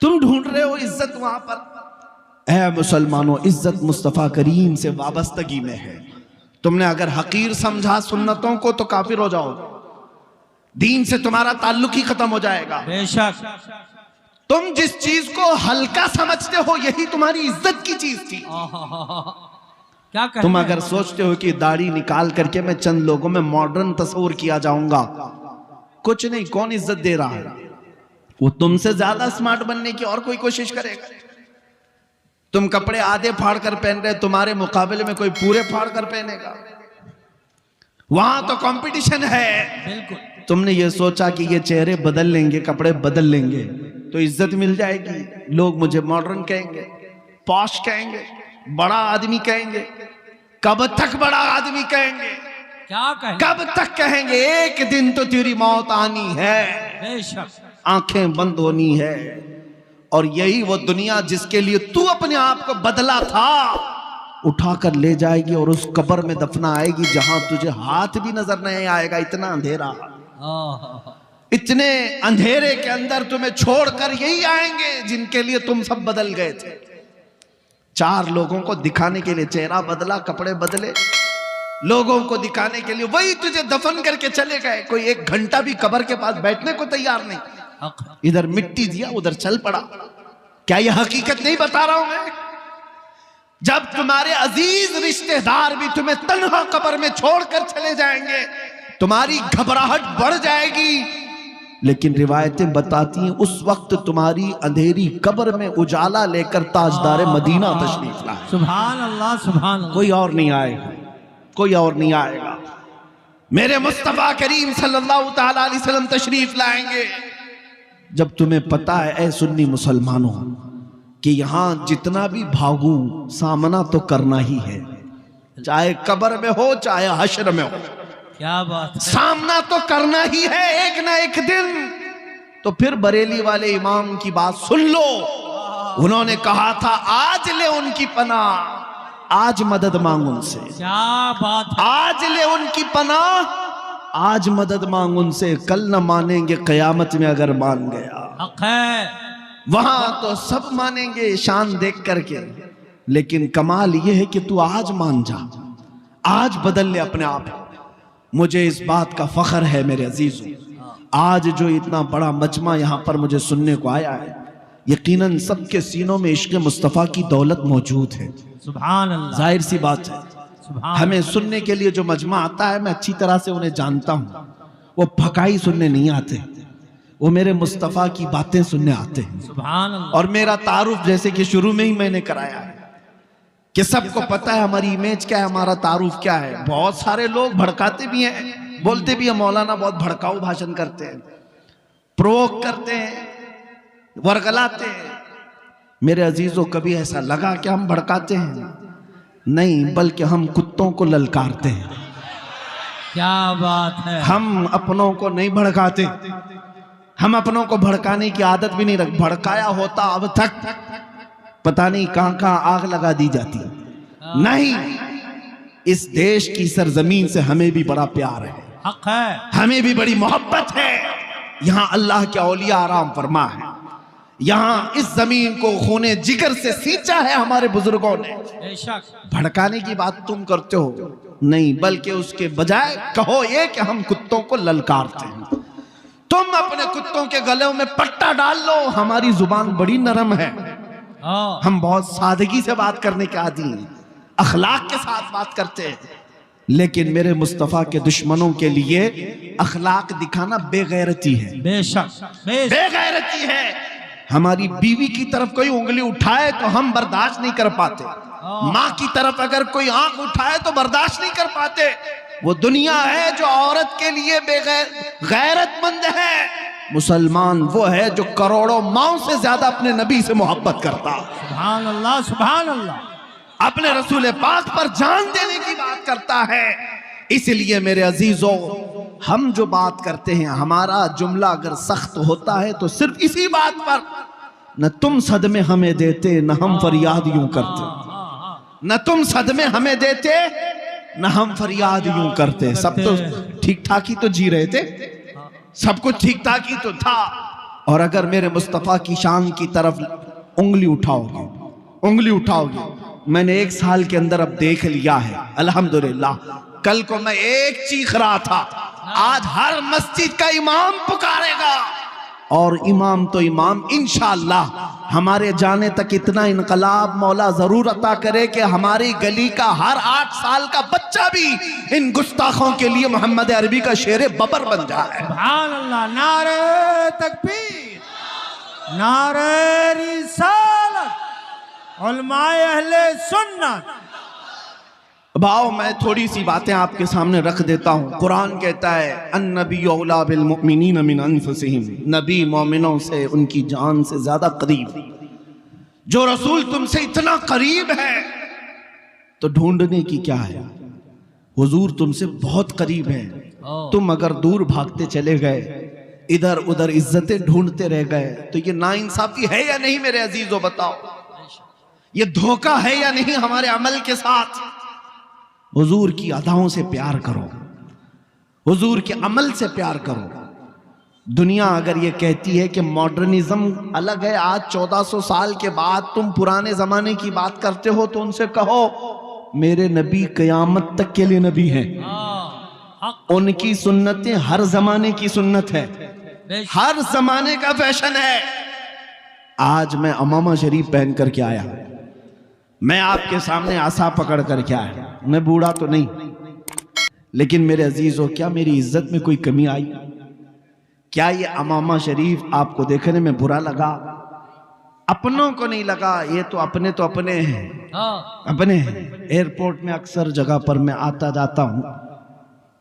تم ڈھونڈ رہے ہو عزت وہاں پر، اے مسلمانوں عزت مصطفیٰ کریم سے وابستگی میں ہے۔ تم نے اگر حقیر سمجھا سنتوں کو تو کافر ہو جاؤ، دین سے تمہارا تعلق ہی ختم ہو جائے گا۔ بے شک، تم جس چیز کو ہلکا سمجھتے ہو یہی تمہاری عزت کی چیز تھی۔ کیا کہتے تم ہیں؟ اگر سوچتے ہو کہ داڑھی نکال کر کے میں چند لوگوں میں ماڈرن تصور کیا جاؤں گا، کچھ نہیں، کون عزت دے رہا ہے؟ وہ تم سے زیادہ سمارٹ بننے کی اور کوئی کوشش کرے گا؟ تم کپڑے آدھے پھاڑ کر پہن رہے، تمہارے مقابلے میں کوئی پورے پھاڑ کر پہنے گا؟ وہاں تو کمپٹیشن ہے۔ بالکل، تم نے یہ سوچا کہ یہ چہرے بدل لیں گے، کپڑے بدل لیں گے تو عزت مل جائے گی، لوگ مجھے ماڈرن کہیں گے، پاش کہیں گے، بڑا آدمی کہیں گے۔ کب تک بڑا آدمی کہیں گے؟ کیا کہیں؟ کب تک کہیں گے؟ ایک دن تو تیری موت آنی ہے، بے شک، آنکھیں بند ہونی ہے۔ اور یہی وہ دنیا جس کے لیے تو اپنے آپ کو بدلا تھا اٹھا کر لے جائے گی، اور اس قبر میں دفنا آئے گی جہاں تجھے ہاتھ بھی نظر نہیں آئے گا، اتنا اندھیرا۔ اتنے اندھیرے کے اندر تمہیں چھوڑ کر یہی آئیں گے جن کے لیے تم سب بدل گئے تھے۔ 4 لوگوں کو دکھانے کے لیے چہرہ بدلا، کپڑے بدلے، لوگوں کو دکھانے کے لیے وہی تجھے دفن کر کے چلے گئے۔ کوئی 1 گھنٹہ بھی قبر کے پاس بیٹھنے کو تیار نہیں، ادھر مٹی دیا ادھر چل پڑا۔ کیا یہ حقیقت نہیں بتا رہا ہوں میں؟ جب تمہارے عزیز رشتہ دار بھی تمہیں تنہا قبر میں چھوڑ کر چلے جائیں گے تمہاری گھبراہٹ بڑھ جائے گی، لیکن روایتیں بتاتی ہیں اس وقت تمہاری اندھیری قبر میں اجالا لے کر تاجدار مدینہ تشریف لائے۔ سبحان اللہ، سبحان اللہ۔ کوئی اور نہیں آئے گا، کوئی اور نہیں آئے گا۔ میرے مصطفیٰ کریم صلی اللہ تعالیٰ علیہ وسلم تشریف لائیں گے. جب تمہیں پتا ہے اے سنی مسلمانوں کہ یہاں جتنا بھی بھاگو سامنا تو کرنا ہی ہے, چاہے قبر میں ہو چاہے حشر میں ہو, کیا بات ہے, سامنا تو کرنا ہی ہے ایک نہ ایک دن. تو پھر بریلی والے امام کی بات سن لو, انہوں نے کہا تھا آج لے ان کی پناہ, آج مدد مانگ ان سے, کیا بات ہے, آج لے ان کی پناہ, آج مدد مانگ ان سے, کل نہ مانیں گے قیامت میں اگر مان گیا. حق ہے, وہاں تو سب مانیں گے شان دیکھ کر کے, لیکن کمال یہ ہے کہ تو آج مان جا, آج بدل لے اپنے آپ. مجھے اس بات کا فخر ہے میرے عزیزوں, آج جو اتنا بڑا مجمع یہاں پر مجھے سننے کو آیا ہے, یقیناً سب کے سینوں میں عشق مصطفیٰ کی دولت موجود ہے. سبحان اللہ, ظاہر سی بات ہے, سبحان ہمیں سننے کے لیے جو مجمع آتا ہے میں اچھی طرح سے انہیں جانتا ہوں, وہ پھکائی سننے نہیں آتے, وہ میرے مصطفیٰ کی باتیں سننے آتے ہیں. سبحان اللہ, اور میرا تعارف جیسے کہ شروع میں ہی میں نے کرایا ہے کہ سب کو پتا ہے ہماری امیج کیا ہے, ہمارا تعارف کیا ہے. بہت سارے لوگ بھڑکاتے بھی ہیں, بولتے بھی ہیں مولانا بہت بھڑکاؤ بھاشن کرتے ہیں, پرووک کرتے ہیں, ورگلاتے ہیں. میرے عزیزوں کبھی ایسا لگا کہ ہم بھڑکاتے ہیں؟ نہیں, بلکہ ہم کتوں کو للکارتے ہیں. کیا بات ہے, ہم اپنوں کو نہیں بھڑکاتے, ہم اپنوں کو بھڑکانے کی عادت بھی نہیں رکھ. بھڑکایا ہوتا اب تک پتہ نہیں کہاں کہاں آگ لگا دی جاتی. نہیں, اس دیش کی سرزمین سے ہمیں بھی بڑا پیار ہے, حق ہے, ہمیں بھی بڑی محبت ہے. یہاں اللہ کے اولیاء آرام فرما ہے, یہاں اس زمین کو خون جگر سے سینچا ہے ہمارے بزرگوں نے. بے شک, بھڑکانے کی بات تم کرتے ہو, نہیں, بلکہ اس کے بجائے کہو یہ کہ ہم کتوں کو للکارتے ہیں. تم اپنے کتوں کے گلوں میں پٹا ڈال لو, ہماری زبان بڑی نرم ہے, ہم بہت سادگی سے بات کرنے کے عادی ہیں, اخلاق کے ساتھ بات کرتے ہیں. لیکن میرے مصطفیٰ کے دشمنوں کے لیے اخلاق دکھانا بے غیرتی ہے, بے شک, بے بے غیرتی ہے. ہماری بیوی کی طرف کوئی انگلی اٹھائے تو ہم برداشت نہیں کر پاتے, ماں کی طرف اگر کوئی آنکھ اٹھائے تو برداشت نہیں کر پاتے. وہ دنیا ہے جو عورت کے لیے غیرت مند ہے, مسلمان وہ ہے جو کروڑوں ماؤں سے زیادہ اپنے نبی سے محبت کرتا, سبحان اللہ, سبحان اللہ, اپنے رسول پاک پر جان دینے کی بات کرتا ہے. اس لیے میرے عزیزوں, ہم جو بات کرتے ہیں, ہمارا جملہ اگر سخت ہوتا ہے تو صرف اسی بات پر, نہ تم صدمے ہمیں دیتے نہ ہم فریاد یوں کرتے, نہ تم صدمے ہمیں دیتے نہ ہم فریاد یوں کرتے. سب تو ٹھیک ٹھاک ہی تو جی رہے تھے, سب کچھ ٹھیک ٹھاک ہی تو تھا. اور اگر میرے مصطفیٰ کی شان کی طرف انگلی اٹھاؤ گے, انگلی اٹھاؤ گے, میں نے 1 سال کے اندر اب دیکھ لیا ہے الحمدللہ. کل کو میں ایک چیخ رہا تھا, آج ہر مسجد کا امام پکارے گا, اور امام تو امام انشاءاللہ ہمارے جانے تک اتنا انقلاب مولا ضرور عطا کرے کہ ہماری گلی کا ہر 8 سال کا بچہ بھی ان گستاخوں کے لیے محمد عربی کا شیر ببر بن جائے. سبحان اللہ, نعرہ تکبیر, نعرہ رسالت, علماء اہل سنت. بھاؤ میں تھوڑی سی باتیں آپ کے سامنے رکھ دیتا ہوں. قرآن کہتا ہے النبی اولیٰ بالمؤمنین من انفسہم, نبی مومنوں سے ان کی جان سے زیادہ قریب. جو رسول تم سے اتنا قریب ہے تو ڈھونڈنے کی کیا ہے, حضور تم سے بہت قریب ہے. تم اگر دور بھاگتے چلے گئے, ادھر ادھر عزتیں ڈھونڈتے رہ گئے, تو یہ ناانصافی ہے یا نہیں میرے عزیزو, بتاؤ یہ دھوکہ ہے یا نہیں ہمارے عمل کے ساتھ. حضور کی اداؤں سے پیار کرو, حضور کے عمل سے پیار کرو. دنیا اگر یہ کہتی ہے کہ ماڈرنزم الگ ہے, آج 1400 سال کے بعد تم پرانے زمانے کی بات کرتے ہو, تو ان سے کہو میرے نبی قیامت تک کے لیے نبی ہیں, ان کی سنتیں ہر زمانے کی سنت ہے, ہر زمانے کا فیشن ہے. آج میں امامہ شریف پہن کر کے آیا, میں آپ کے سامنے عصا پکڑ کر کے آیا, میں بوڑھا تو نہیں, لیکن میرے عزیزو کیا میری عزت میں کوئی کمی آئی؟ کیا یہ امامہ شریف آپ کو دیکھنے میں برا لگا؟ اپنوں کو نہیں لگا, یہ تو اپنے ہیں, اپنے ہیں. ایئرپورٹ میں اکثر جگہ پر میں آتا جاتا ہوں,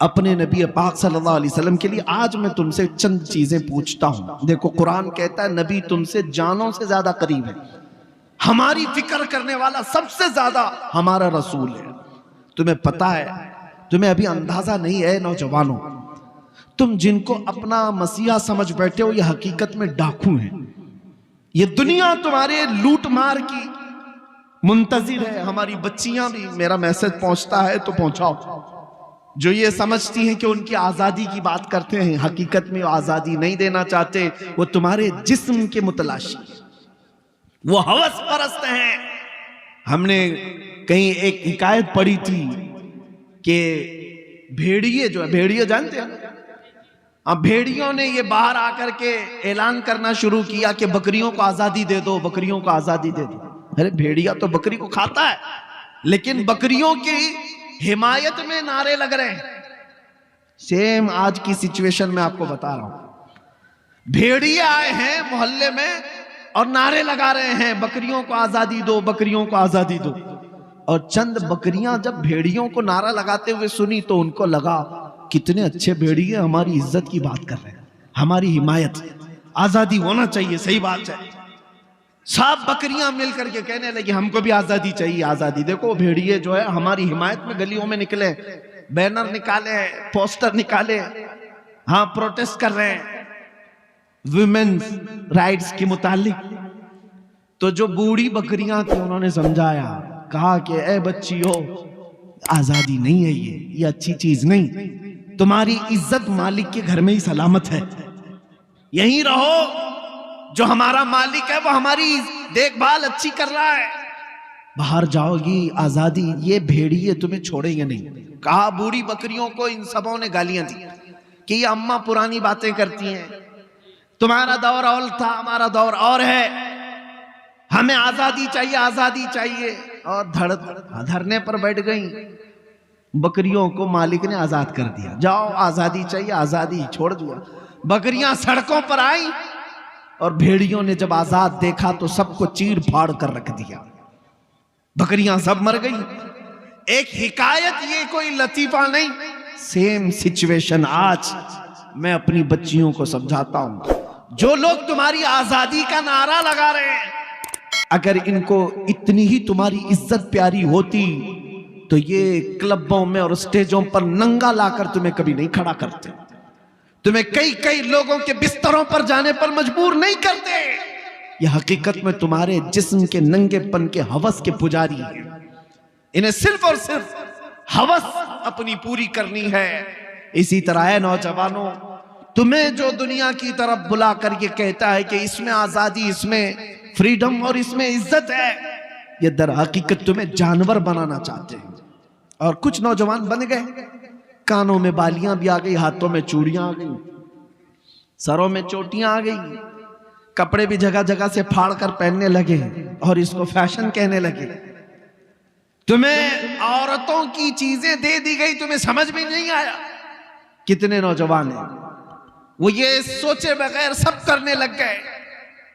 اپنے نبی پاک صلی اللہ علیہ وسلم کے لیے آج میں تم سے چند چیزیں پوچھتا ہوں. دیکھو قرآن کہتا ہے نبی تم سے جانوں سے زیادہ قریب ہے. ہماری فکر کرنے والا سب سے زیادہ ہمارا رسول ہے. تمہیں پتا ہے، تمہیں ابھی اندازہ نہیں ہے نوجوانوں، تم جن کو اپنا مسیحا سمجھ بیٹھے ہو یہ حقیقت میں ڈاکو ہیں. یہ دنیا تمہارے لوٹ مار کی منتظر ہے. ہماری بچیاں بھی، میرا میسج پہنچتا ہے تو پہنچاؤ، جو یہ سمجھتی ہیں کہ ان کی آزادی کی بات کرتے ہیں، حقیقت میں وہ آزادی نہیں دینا چاہتے، وہ تمہارے جسم کے متلاشی، وہ ہوس پرست ہیں. ہم نے کہیں ایک حکایت پڑھی تھی کہ بھیڑیے جو ہے، بھیڑیے جانتے ہیں، اب بھیڑیوں نے یہ باہر آ کر کے اعلان کرنا شروع کیا کہ بکریوں کو آزادی دے دو، بکریوں کو آزادی دے دو. ارے بھیڑیا تو بکری کو کھاتا ہے، لیکن بکریوں کی حمایت میں نعرے لگ رہے ہیں. سیم آج کی سچویشن میں آپ کو بتا رہا ہوں. بھیڑیے آئے ہیں محلے میں اور نعرے لگا رہے ہیں بکریوں کو آزادی دو، بکریوں کو آزادی دو. اور چند بکریاں جب بھیڑیوں کو نعرہ لگاتے ہوئے سنی تو ان کو لگا کتنے اچھے بھیڑیے ہماری عزت کی بات کر رہے ہیں، ہماری حمایت، آزادی ہونا چاہیے. صحیح بات ہے. سب بکریاں مل کر کے کہنے لگی ہم کو بھی آزادی چاہیے، آزادی. دیکھو بھیڑیے جو ہے ہماری حمایت میں گلیوں میں نکلے، بینر نکالے، پوسٹر نکالے، ہاں پروٹیسٹ کر رہے ہیں ویمنز رائٹس کے متعلق. تو جو بوڑھی بکریاں تھیں انہوں نے سمجھایا، کہا کہ اے بچیو، آزادی نہیں ہے، یہ اچھی چیز نہیں. تمہاری عزت مالک کے گھر میں ہی سلامت ہے، یہیں رہو. جو ہمارا مالک ہے وہ ہماری دیکھ بھال اچھی کر رہا ہے. باہر جاؤ گی آزادی، یہ بھیڑیے تمہیں چھوڑیں گے نہیں. کہا بوڑھی بکریوں کو ان سبوں نے گالیاں دی کہ یہ اماں پرانی باتیں کرتی ہیں، تمہارا دور اور تھا، ہمارا دور اور ہے، ہمیں آزادی چاہیے، آزادی چاہیے. اور دھرنے پر بیٹھ گئیں. بکریوں کو مالک نے آزاد کر دیا، جاؤ آزادی چاہیے، آزادی چھوڑ دیا. بکریاں سڑکوں پر آئیں اور بھیڑیوں نے جب آزاد دیکھا تو سب کو چیر پھاڑ کر رکھ دیا، بکریاں سب مر گئی. ایک حکایت، یہ کوئی لطیفہ نہیں. سیم سچویشن آج میں اپنی بچیوں کو سمجھاتا ہوں. جو لوگ تمہاری آزادی کا نعرہ لگا رہے ہیں، اگر ان کو اتنی ہی تمہاری عزت پیاری ہوتی تو یہ کلبوں میں اور اسٹیجوں پر ننگا لا کر تمہیں کبھی نہیں کھڑا کرتے، تمہیں کئی لوگوں کے بستروں پر جانے پر مجبور نہیں کرتے. یہ حقیقت میں تمہارے جسم کے ننگے پن کے ہوس کے پجاری ہیں. انہیں صرف اور صرف ہوس اپنی پوری کرنی ہے. اسی طرح ہے نوجوانوں، تمہیں جو دنیا کی طرف بلا کر یہ کہتا ہے کہ اس میں آزادی، اس میں فریڈم اور اس میں عزت ہے، یہ در حقیقت تمہیں جانور بنانا چاہتے ہیں. اور کچھ نوجوان بن گئے، کانوں میں بالیاں بھی آ گئی، ہاتھوں میں چوڑیاں آ گئی، سروں میں چوٹیاں آ گئی، کپڑے بھی جگہ جگہ سے پھاڑ کر پہننے لگے اور اس کو فیشن کہنے لگے. تمہیں عورتوں کی چیزیں دے دی گئی، تمہیں سمجھ میں نہیں آیا. کتنے نوجوان ہیں وہ یہ سوچے بغیر سب کرنے لگ گئے.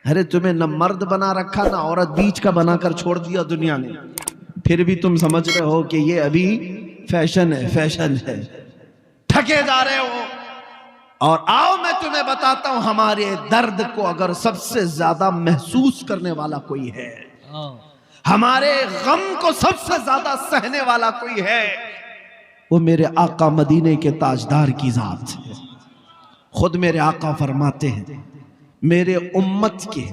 ارے تمہیں نہ مرد بنا رکھا نہ عورت، بیچ کا بنا کر چھوڑ دیا دنیا نے. پھر بھی تم سمجھ رہے ہو کہ یہ ابھی فیشن ہے، فیشن ہے، تھکے جا رہے ہو. اور آؤ میں تمہیں بتاتا ہوں، ہمارے درد کو اگر سب سے زیادہ محسوس کرنے والا کوئی ہے، ہمارے غم کو سب سے زیادہ سہنے والا کوئی ہے، وہ میرے آقا مدینے کے تاجدار کی ذات ہے. خود میرے آقا فرماتے ہیں، میرے امت کے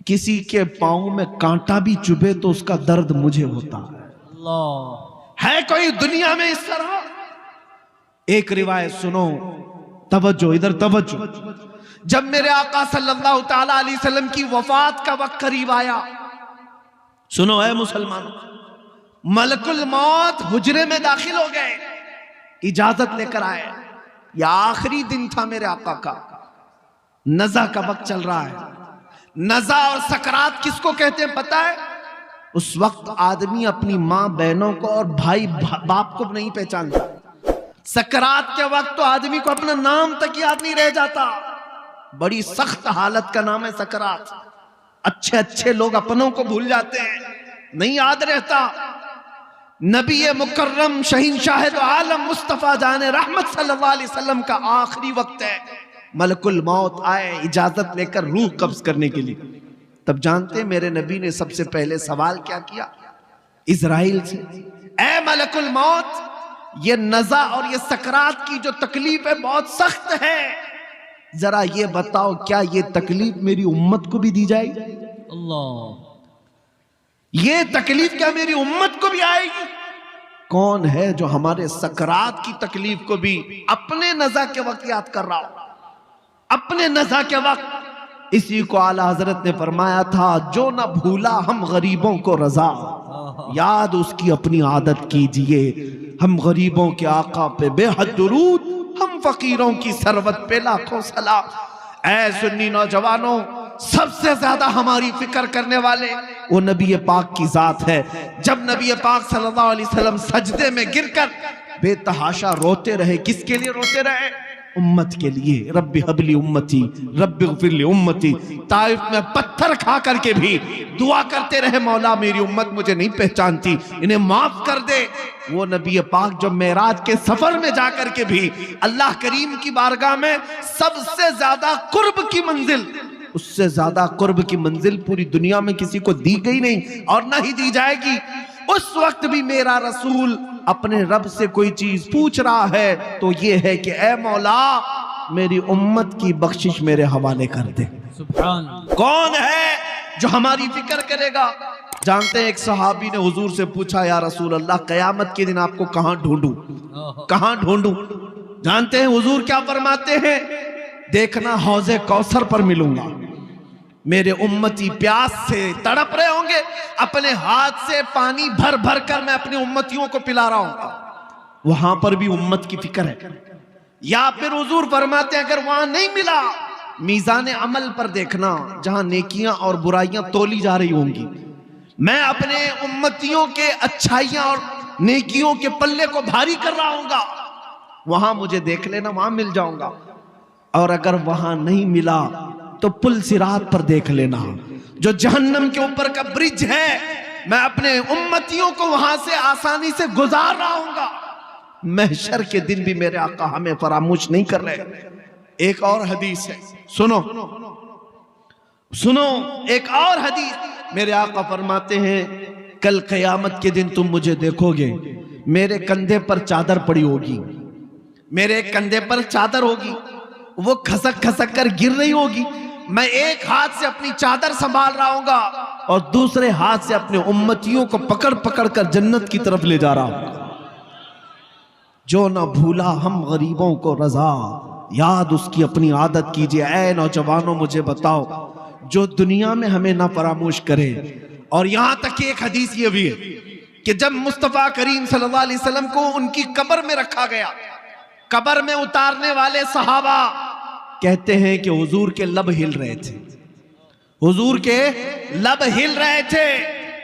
کسی کے پاؤں میں کانٹا بھی چبھے تو اس کا درد مجھے ہوتا ہے. اللہ ہے کوئی دنیا میں اس طرح؟ ایک روایت سنو، توجہ ادھر توجہ. جب میرے آقا صلی اللہ تعالی علیہ وسلم کی وفات کا وقت قریب آیا، سنو اے مسلمانوں، ملک الموت حجرے میں داخل ہو گئے، اجازت لے کر آئے. یہ آخری دن تھا میرے آقا کا، نزع کا وقت چل رہا ہے. نزع اور سکرات کس کو کہتے ہیں پتہ ہے؟ اس وقت آدمی اپنی ماں بہنوں کو اور بھائی باپ کو نہیں پہچانتا. سکرات کے وقت تو آدمی کو اپنا نام تک یاد نہیں رہ جاتا. بڑی سخت حالت کا نام ہے سکرات. اچھے لوگ اپنوں کو بھول جاتے ہیں، نہیں یاد رہتا. نبی مکرم شہین شاہد عالم مصطفیٰ جان رحمت صلی اللہ علیہ وسلم کا آخری وقت ہے، ملک الموت آئے اجازت لے کر روح قبض کرنے کے لیے۔ تب جانتے میرے نبی نے سب سے پہلے سوال کیا کیا اسرائیل سے؟ اے ملک الموت، یہ نزع اور یہ سکرات کی جو تکلیف ہے بہت سخت ہے، ذرا یہ بتاؤ کیا یہ تکلیف میری امت کو بھی دی جائے گی؟ اللہ، یہ تکلیف کیا میری امت کو بھی آئے گی؟ کون ہے جو ہمارے سکرات کی تکلیف کو بھی اپنے نزع کے وقت یاد کر رہا ہو؟ اپنے نزع کے وقت اسی کو اعلیٰ حضرت نے فرمایا تھا، جو نہ بھولا ہم غریبوں کو رضا، یاد اس کی اپنی عادت کیجئے، ہم غریبوں کے آقا پہ بے حد درود، ہم فقیروں کی ثروت پہ لاکھوں سلام۔ اے سنی نوجوانوں، سب سے زیادہ ہماری فکر کرنے والے وہ نبی پاک کی ذات ہے۔ جب نبی پاک صلی اللہ علیہ وسلم سجدے میں گر کر بے تحاشا روتے رہے، کس کے لیے روتے رہے؟ امت کے لیے۔ رب حب لی امتی، رب اغفر لی امتی۔ طائف میں پتھر کھا کر کے بھی دعا کرتے رہے، مولا میری امت مجھے نہیں پہچانتی، انہیں معاف کر دے۔ وہ نبی پاک جو معراج کے سفر میں جا کر کے بھی اللہ کریم کی بارگاہ میں سب سے زیادہ قرب کی منزل، اس سے زیادہ قرب کی منزل پوری دنیا میں کسی کو دی گئی نہیں اور نہ ہی دی جائے گی، اس وقت بھی میرا رسول اپنے رب سے کوئی چیز پوچھ رہا ہے تو یہ ہے کہ اے مولا میری امت کی بخشش میرے حوالے کر دے۔ سبحان۔ کون ہے جو ہماری فکر کرے گا؟ جانتے ہیں ایک صحابی نے حضور سے پوچھا، یا رسول اللہ قیامت کے دن آپ کو کہاں ڈھونڈوں، کہاں ڈھونڈوں؟ جانتے ہیں حضور کیا فرماتے ہیں؟ دیکھنا حوض کوثر پر ملوں گا، میرے امتی پیاس سے تڑپ رہے ہوں گے، اپنے ہاتھ سے پانی بھر بھر کر میں اپنی امتیوں کو پلا رہا ہوں گا، وہاں پر بھی امت کی فکر ہے۔ یا پھر حضور فرماتے ہیں اگر وہاں نہیں ملا، میزان عمل پر دیکھنا، جہاں نیکیاں اور برائیاں تولی جا رہی ہوں گی، میں اپنے امتیوں کے اچھائیاں اور نیکیوں کے پلے کو بھاری کر رہا ہوں گا، وہاں مجھے دیکھ لینا، وہاں مل جاؤں گا۔ اور اگر وہاں نہیں ملا تو پل صراط پر دیکھ لینا، جو جہنم کے اوپر کا برج ہے، میں اپنے امتیوں کو وہاں سے آسانی سے گزار رہا ہوں گا۔ محشر کے دن بھی میرے آقا ہمیں فراموش نہیں کر رہے۔ ایک اور حدیث ہے، سنو سنو، ایک اور حدیث میرے آقا فرماتے ہیں کل قیامت کے دن تم مجھے دیکھو گے، میرے کندھے پر چادر پڑی ہوگی، میرے کندھے پر چادر ہوگی، وہ کھسک کھسک کر گر رہی ہوگی، میں ایک ہاتھ سے اپنی چادر سنبھال رہا ہوں گا اور دوسرے ہاتھ سے اپنے امتیوں کو پکڑ پکڑ کر جنت کی طرف لے جا رہا ہوں گا۔ جو نہ بھولا ہم غریبوں کو رضا، یاد اس کی اپنی عادت کیجئے۔ اے نوجوانوں مجھے بتاؤ، جو دنیا میں ہمیں نہ فراموش کرے، اور یہاں تک کہ ایک حدیث یہ بھی ہے کہ جب مصطفیٰ کریم صلی اللہ علیہ وسلم کو ان کی قبر میں رکھا گیا، قبر میں اتارنے والے صحابہ کہتے ہیں کہ حضور کے لب ہل رہے تھے، حضور کے لب ہل رہے تھے،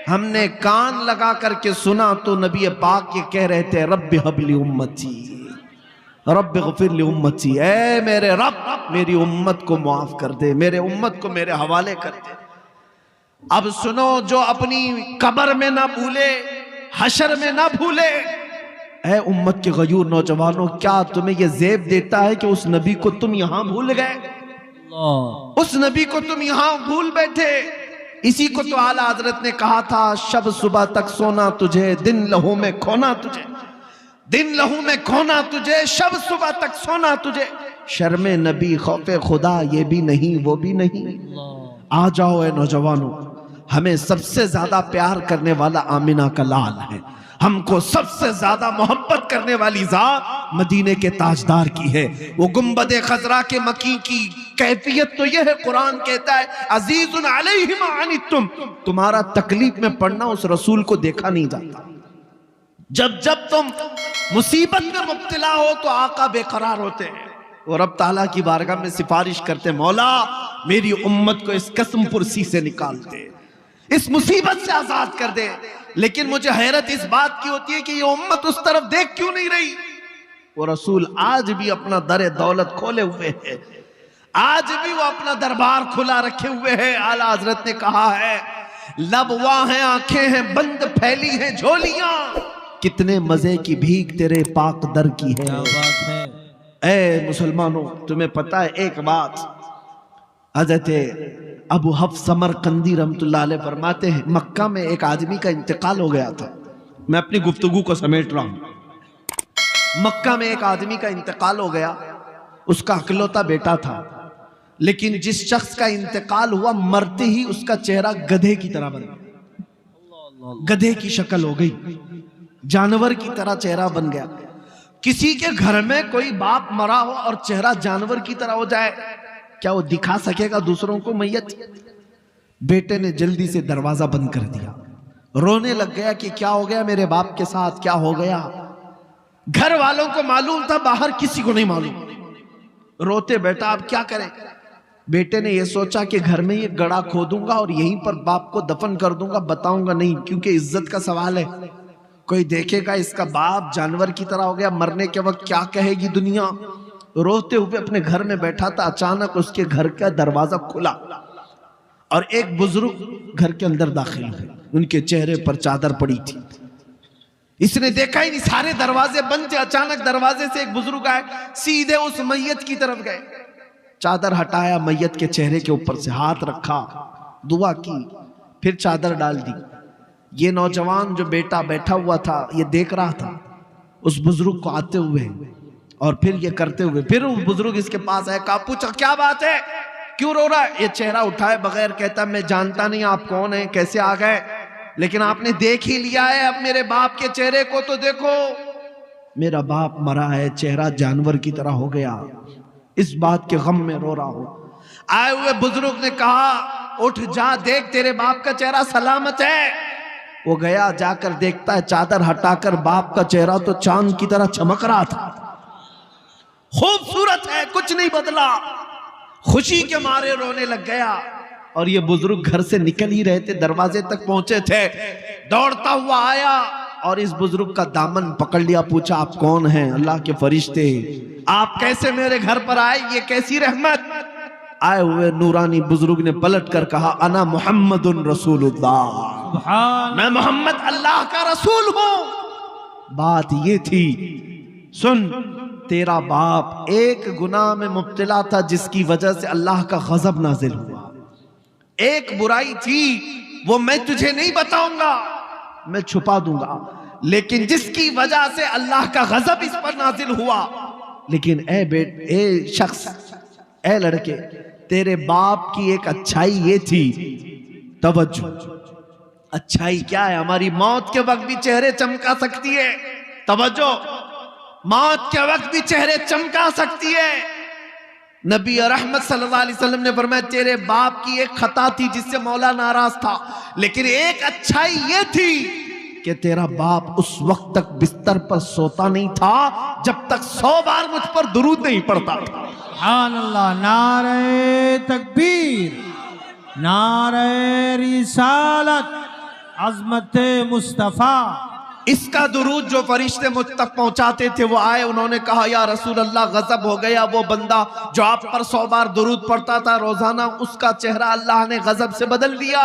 ہم نے کان لگا کر کے سنا تو نبی پاک یہ کہہ رہے تھے رب حب لی امتی، رب اغفر لی امتی، اے میرے رب میری امت کو معاف کر دے، میرے امت کو میرے حوالے کر دے۔ اب سنو، جو اپنی قبر میں نہ بھولے، حشر میں نہ بھولے، اے امت کے غیور نوجوانوں، کیا تمہیں یہ زیب دیتا ہے کہ اس نبی کو تم یہاں بھول گئے؟ اس نبی کو تم یہاں بھول بیٹھے۔ اسی کو تو اعلیٰ حضرت نے کہا تھا، شب صبح تک سونا تجھے، دن لہو میں کھونا تجھے، دن لہو میں کھونا تجھے، شب صبح تک سونا تجھے۔ شرم نبی خوف خدا یہ بھی نہیں وہ بھی نہیں۔ آ جاؤ اے نوجوانوں، ہمیں سب سے زیادہ پیار کرنے والا آمنہ کا لال ہے، ہم کو سب سے زیادہ محبت کرنے والی ذات مدینے کے تاجدار کی ہے۔ وہ گنبد خضرا کے مکی کی کیفیت تو یہ ہے، قرآن کہتا ہے عزیز علیہ ما عنتم، تمہارا تکلیف میں پڑنا اس رسول کو دیکھا نہیں جاتا۔ جب جب تم مصیبت میں مبتلا ہو تو آقا بے قرار ہوتے ہیں، وہ رب تعالیٰ کی بارگاہ میں سفارش کرتے، مولا میری امت کو اس قسم پرسی سے نکال دے، اس مصیبت سے آزاد کر دے۔ لیکن مجھے حیرت اس بات کی ہوتی ہے کہ یہ امت اس طرف دیکھ کیوں نہیں رہی؟ وہ رسول آج بھی اپنا در دولت کھولے ہوئے ہے، آج بھی وہ اپنا دربار کھلا رکھے ہوئے ہے۔ اعلیٰ حضرت نے کہا ہے لب واں ہیں، آنکھیں ہیں بند، پھیلی ہیں جھولیاں، کتنے مزے کی بھیک تیرے پاک در کی ہے۔ کیا بات ہے۔ اے مسلمانوں، تمہیں پتہ ہے ایک بات، حضرت ابو حفص سمرقندی رحمۃ اللہ علیہ فرماتے ہیں مکہ میں ایک آدمی کا انتقال ہو گیا تھا۔ میں اپنی گفتگو کو سمیٹ رہا ہوں۔ مکہ میں ایک آدمی کا انتقال ہو گیا، اس کا اکلوتا بیٹا تھا، لیکن جس شخص کا انتقال ہوا مرتے ہی اس کا چہرہ گدھے کی طرح بن گیا، گدھے کی شکل ہو گئی، جانور کی طرح چہرہ بن گیا۔ کسی کے گھر میں کوئی باپ مرا ہو اور چہرہ جانور کی طرح ہو جائے، کیا وہ دکھا سکے گا دوسروں کو میت؟ بیٹے نے جلدی سے دروازہ بند کر دیا، رونے لگ گیا کہ کیا ہو گیا میرے باپ کے ساتھ، کیا ہو گیا؟ گھر والوں کو معلوم تھا، باہر کسی کو نہیں معلوم۔ روتے بیٹا اب کیا کریں؟ بیٹے نے یہ سوچا کہ گھر میں یہ گڑھا کھودوں گا اور یہیں پر باپ کو دفن کر دوں گا، بتاؤں گا نہیں، کیونکہ عزت کا سوال ہے، کوئی دیکھے گا اس کا باپ جانور کی طرح ہو گیا، مرنے کے وقت کیا کہے گی دنیا؟ روتے ہوئے اپنے گھر میں بیٹھا تھا، اچانک اس کے گھر کا دروازہ کھلا اور ایک بزرگ گھر کے اندر داخل ہوئے، ان کے چہرے پر چادر پڑی تھی۔ اس نے دیکھا ہی نہیں، سارے دروازے بند تھے، اچانک دروازے سے ایک بزرگ آئے، سیدھے اس میت کی طرف گئے، چادر ہٹایا، میت کے چہرے کے اوپر سے ہاتھ رکھا، دعا کی، پھر چادر ڈال دی۔ یہ نوجوان جو بیٹا بیٹھا ہوا تھا یہ دیکھ رہا تھا اس بزرگ کو آتے ہوئے اور پھر یہ کرتے ہوئے، پھر وہ بزرگ اس کے پاس آئے، کہا پوچھا کیا بات ہے، کیوں رو رہا ہے؟ یہ چہرہ اٹھائے بغیر کہتا میں جانتا نہیں آپ کون ہیں، کیسے آ گئے، لیکن آپ نے دیکھ ہی لیا ہے، اب میرے باپ کے چہرے کو تو دیکھو، میرا باپ مرا ہے، چہرہ جانور کی طرح ہو گیا، اس بات کے غم میں رو رہا ہوں۔ آئے ہوئے بزرگ نے کہا اٹھ جا، دیکھ تیرے باپ کا چہرہ سلامت ہے۔ وہ گیا، جا کر دیکھتا ہے چادر ہٹا کر باپ کا چہرہ تو چاند کی طرح چمک رہا تھا، خوبصورت ہے، کچھ نہیں بدلا۔ خوشی کے مارے رونے لگ گیا، اور یہ بزرگ گھر سے نکل ہی رہے تھے، دروازے تک پہنچے تھے، دوڑتا ہوا آیا اور اس بزرگ کا دامن پکڑ لیا، پوچھا آپ کون ہیں؟ اللہ کے فرشتے، آپ کیسے میرے گھر پر آئے، یہ کیسی رحمت؟ آئے ہوئے نورانی بزرگ نے پلٹ کر کہا انا محمد رسول اللہ، سبحان، میں محمد اللہ کا رسول ہوں۔ بات یہ تھی، سن، تیرا باپ ایک گناہ میں مبتلا تھا جس کی وجہ سے اللہ کا غضب نازل ہوا، ایک برائی تھی وہ میں تجھے نہیں بتاؤں گا، میں چھپا دوں گا، لیکن جس کی وجہ سے اللہ کا غضب اس پر نازل ہوا۔ لیکن اے شخص، اے لڑکے، تیرے باپ کی ایک اچھائی یہ تھی، توجہ، اچھائی کیا ہے؟ ہماری موت کے وقت بھی چہرے چمکا سکتی ہے، توجہ، موت کے وقت بھی چہرے چمکا سکتی ہے۔ نبی رحمت صلی اللہ علیہ وسلم نے فرمایا تیرے باپ کی ایک خطا تھی جس سے مولا ناراض تھا، لیکن ایک اچھائی یہ تھی کہ تیرا باپ اس وقت تک بستر پر سوتا نہیں تھا جب تک 100 بار مجھ پر درود نہیں پڑتا تھا۔ سبحان اللہ، نعرہ تکبیر، نعرہ رسالت، عظمت مصطفیٰ۔ اس کا درود جو فرشتے مجھ تک پہنچاتے تھے وہ آئے، انہوں نے کہا یا رسول اللہ غضب ہو گیا، وہ بندہ جو آپ پر 100 بار درود پڑھتا تھا روزانہ، اس کا چہرہ اللہ نے غضب سے بدل دیا۔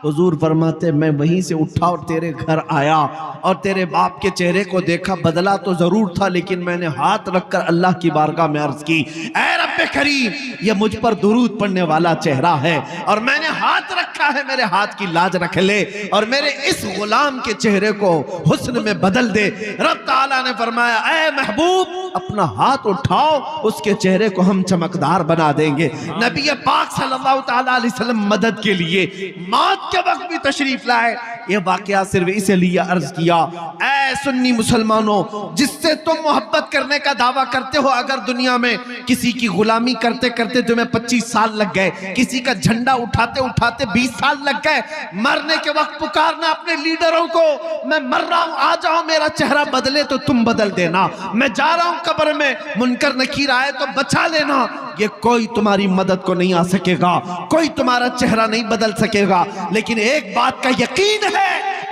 حضور فرماتے میں وہیں سے اٹھا اور تیرے گھر آیا اور تیرے باپ کے چہرے کو دیکھا، بدلا تو ضرور تھا لیکن میں نے ہاتھ رکھ کر اللہ کی بارگاہ میں عرض کی اے رب کریم، یہ مجھ پر درود پڑھنے والا چہرہ ہے اور میں نے ہاتھ رکھا ہے، میرے ہاتھ کی لاج رکھ لے اور میرے اس غلام کے چہرے کو حسن میں بدل دے۔ رب تعالیٰ نے فرمایا اے محبوب اپنا ہاتھ اٹھاؤ، اس کے چہرے کو ہم چمکدار بنا دیں گے۔ نبی پاک صلی اللہ تعالیٰ علیہ وسلم مدد کے لیے موت کے وقت بھی تشریف لائے۔ یہ واقعہ صرف اسے لیے عرض کیا اے سنی مسلمانوں، جس سے تم محبت کرنے کا دعویٰ کرتے ہو، اگر دنیا میں کسی کی غلامی کرتے کرتے تمہیں 25 سال لگ گئے، کسی کا جھنڈا اٹھاتے اٹھاتے 20 سال لگ گئے، مرنے کے وقت پکارنا اپنے لیڈروں کو میں مر رہا ہوں آ جاؤ، میرا چہرہ بدلے تو تم بدل دینا، میں جا رہا ہوں قبر میں، منکر نکیر آئے تو بچا لینا، یہ کوئی تمہاری مدد کو نہیں آ سکے گا، کوئی تمہارا چہرہ نہیں بدل سکے گا، لیکن ایک بات کا یقین ہے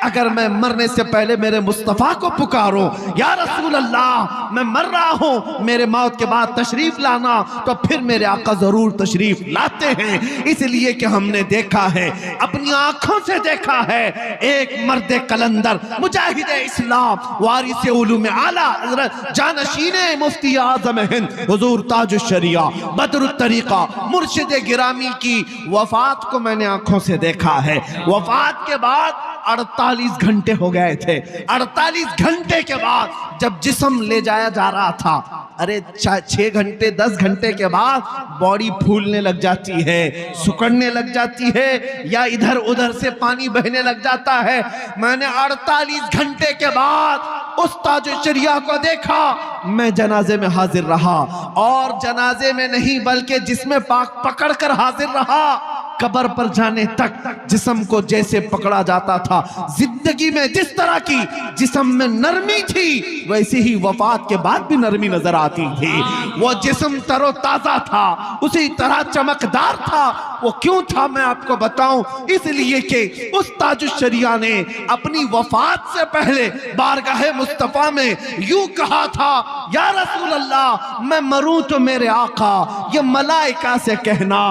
اگر میں مرنے سے پہلے میرے مصطفیٰ کو پکاروں یا رسول اللہ میں مر رہا ہوں میرے موت کے بعد تشریف لانا، تو پھر میرے آقا ضرور تشریف لاتے ہیں۔ اس لیے کہ ہم نے دیکھا ہے، اپنی آنکھوں سے دیکھا ہے، ایک مرد قلندر مجاہد اسلام وارث علوم اعلیٰ حضرت جانشین مفتی اعظم ہند حضور تاج الشریعہ بدر الطریقہ مرشد گرامی کی وفات کو میں نے آنکھوں سے دیکھا ہے۔ وفات کے بعد 48 گھنٹے ہو گئے تھے۔ 48 گھنٹے کے بعد جب جسم لے جایا جا رہا تھا، ارے 6 گھنٹے 10 گھنٹے کے بعد باڈی پھولنے لگ جاتی ہے، سکڑنے لگ جاتی ہے، یا ادھر ادھر سے پانی بہنے لگ جاتا ہے۔ میں نے 48 گھنٹے کے بعد اس تاج الشریعہ کو دیکھا، میں جنازے میں حاضر رہا، اور جنازے میں نہیں بلکہ جسم پاک پکڑ کر حاضر رہا۔ قبر پر جانے تک جسم کو جیسے پکڑا جاتا تھا، زندگی میں جس طرح کی جسم میں نرمی تھی ویسے ہی وفات کے بعد بھی نرمی نظر آتی تھی۔ وہ جسم تر و تازہ تھا، اسی طرح چمکدار تھا۔ وہ کیوں تھا میں آپ کو بتاؤں، اس لیے کہ اس تاج الشریعہ نے اپنی وفات سے پہلے بارگاہ مصطفیٰ میں یوں کہا تھا، یا رسول اللہ میں مروں تو میرے آقا یہ ملائکہ سے کہنا،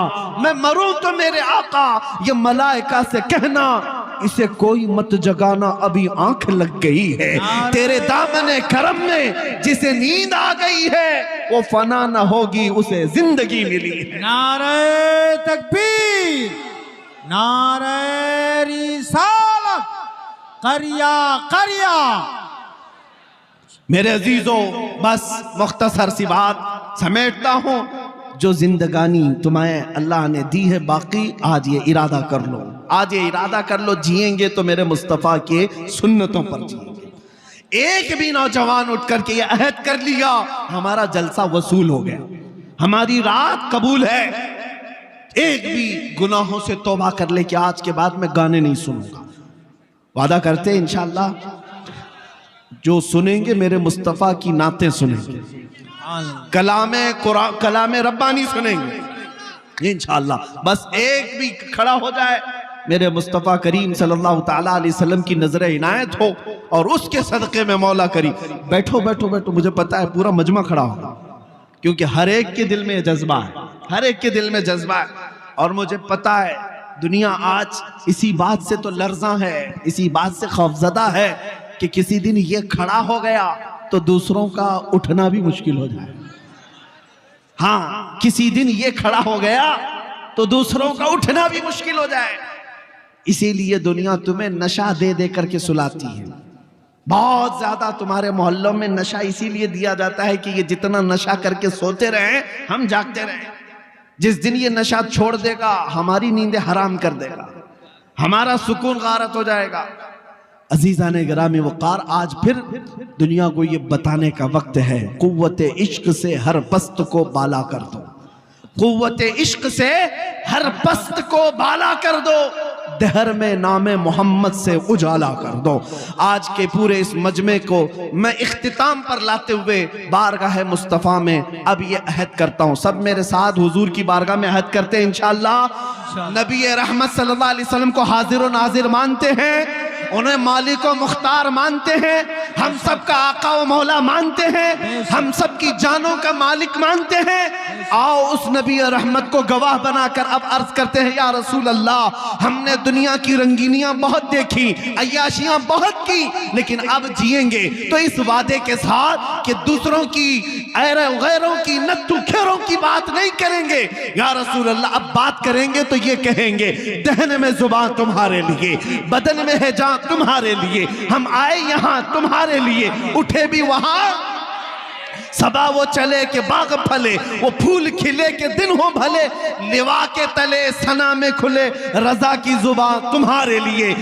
میں مروں تو میرے آقا یہ ملائکہ سے کہنا، اسے کوئی مت جگانا ابھی آنکھ لگ گئی ہے۔ تیرے دامن کرم میں جسے نیند آ گئی ہے وہ فنا نہ ہوگی، اسے زندگی ملی ہے۔ نعرہ تکبیر، نعرہ رسالت، قریہ قریہ۔ میرے عزیزوں بس مختصر سی بات سمیٹتا ہوں، جو زندگانی تمہیں اللہ نے دی ہے باقی آج یہ ارادہ کر لو، آج یہ ارادہ کر لو، جئیں گے تو میرے مصطفیٰ کے سنتوں پر جئیں گے۔ ایک بھی نوجوان اٹھ کر کے یہ عہد کر لیا ہمارا جلسہ وصول ہو گیا، ہماری رات قبول ہے، ایک بھی گناہوں سے توبہ کر لے کہ آج کے بعد میں گانے نہیں سنوں گا، وعدہ کرتے ہیں انشاءاللہ جو سنیں گے میرے مصطفیٰ کی نعتیں سنیں گے، کلام قرآن کلام ربانی سنیں گے انشاءاللہ۔ بس ایک بھی کھڑا ہو جائے میرے مصطفیٰ کریم صلی اللہ تعالیٰ علیہ وسلم کی نظر عنایت ہو اور اس کے صدقے میں مولا کریم۔ بیٹھو بیٹھو بیٹھو، مجھے پتا ہے پورا مجمع کھڑا ہوگا، کیونکہ ہر ایک کے دل میں یہ جذبہ ہے، ہر ایک کے دل میں جذبہ ہے، اور مجھے پتا ہے دنیا آج اسی بات سے تو لرزاں ہے، اسی بات سے خوفزدہ ہے کہ کسی دن یہ کھڑا ہو گیا تو دوسروں کا اٹھنا بھی مشکل ہو جائے۔ ہاں کسی دن یہ کھڑا ہو گیا تو دوسروں کا اٹھنا بھی مشکل ہو جائے۔ اسی لیے دنیا تمہیں نشہ دے دے کر کے سلاتی ہے، بہت زیادہ تمہارے محلوں میں نشہ اسی لیے دیا جاتا ہے کہ یہ جتنا نشہ کر کے سوتے رہیں ہم جاگتے رہیں۔ جس دن یہ نشہ چھوڑ دے گا ہماری نیندیں حرام کر دے گا، ہمارا سکون غارت ہو جائے گا۔ عزیزان گرامی وقار، آج پھر دنیا کو یہ بتانے کا وقت ہے، قوت عشق سے ہر پست کو بالا کر دو، قوت عشق سے ہر پست کو بالا کر دو، دہر میں نام محمد سے اجالا کر دو۔ آج کے پورے اس مجمع کو میں اختتام پر لاتے ہوئے بارگاہ مصطفیٰ میں اب یہ عہد کرتا ہوں، سب میرے ساتھ حضور کی بارگاہ میں عہد کرتے ہیں انشاءاللہ۔ نبی رحمت صلی اللہ علیہ وسلم کو حاضر و ناظر مانتے ہیں، انہیں مالک و مختار مانتے ہیں، ہم سب کا آقا و مولا مانتے ہیں، ہم سب کی جانوں کا مالک مانتے ہیں۔ آؤ اس نبی رحمت کو گواہ بنا کر اب عرض کرتے ہیں، یا رسول اللہ ہم نے دنیا کی رنگینیاں بہت دیکھی، عیاشیاں بہت کی، لیکن اب جئیں گے تو اس وعدے کے ساتھ کہ دوسروں کی غیروں کی نتو کھیروں کی بات نہیں کریں گے۔ یا رسول اللہ اب بات کریں گے تو یہ کہیں گے، دہن میں زبان تمہارے لیے، بدن میں ہے جان تمہارے لیے، ہم آئے یہاں تمہارے لیے، اٹھے بھی وہاں صبا وہ چلے کہ باغ پھلے، وہ پھول کھلے کہ دن ہو بھلے، لوا کے تلے ثنا میں کھلے، رضا کی زبان تمہارے لیے۔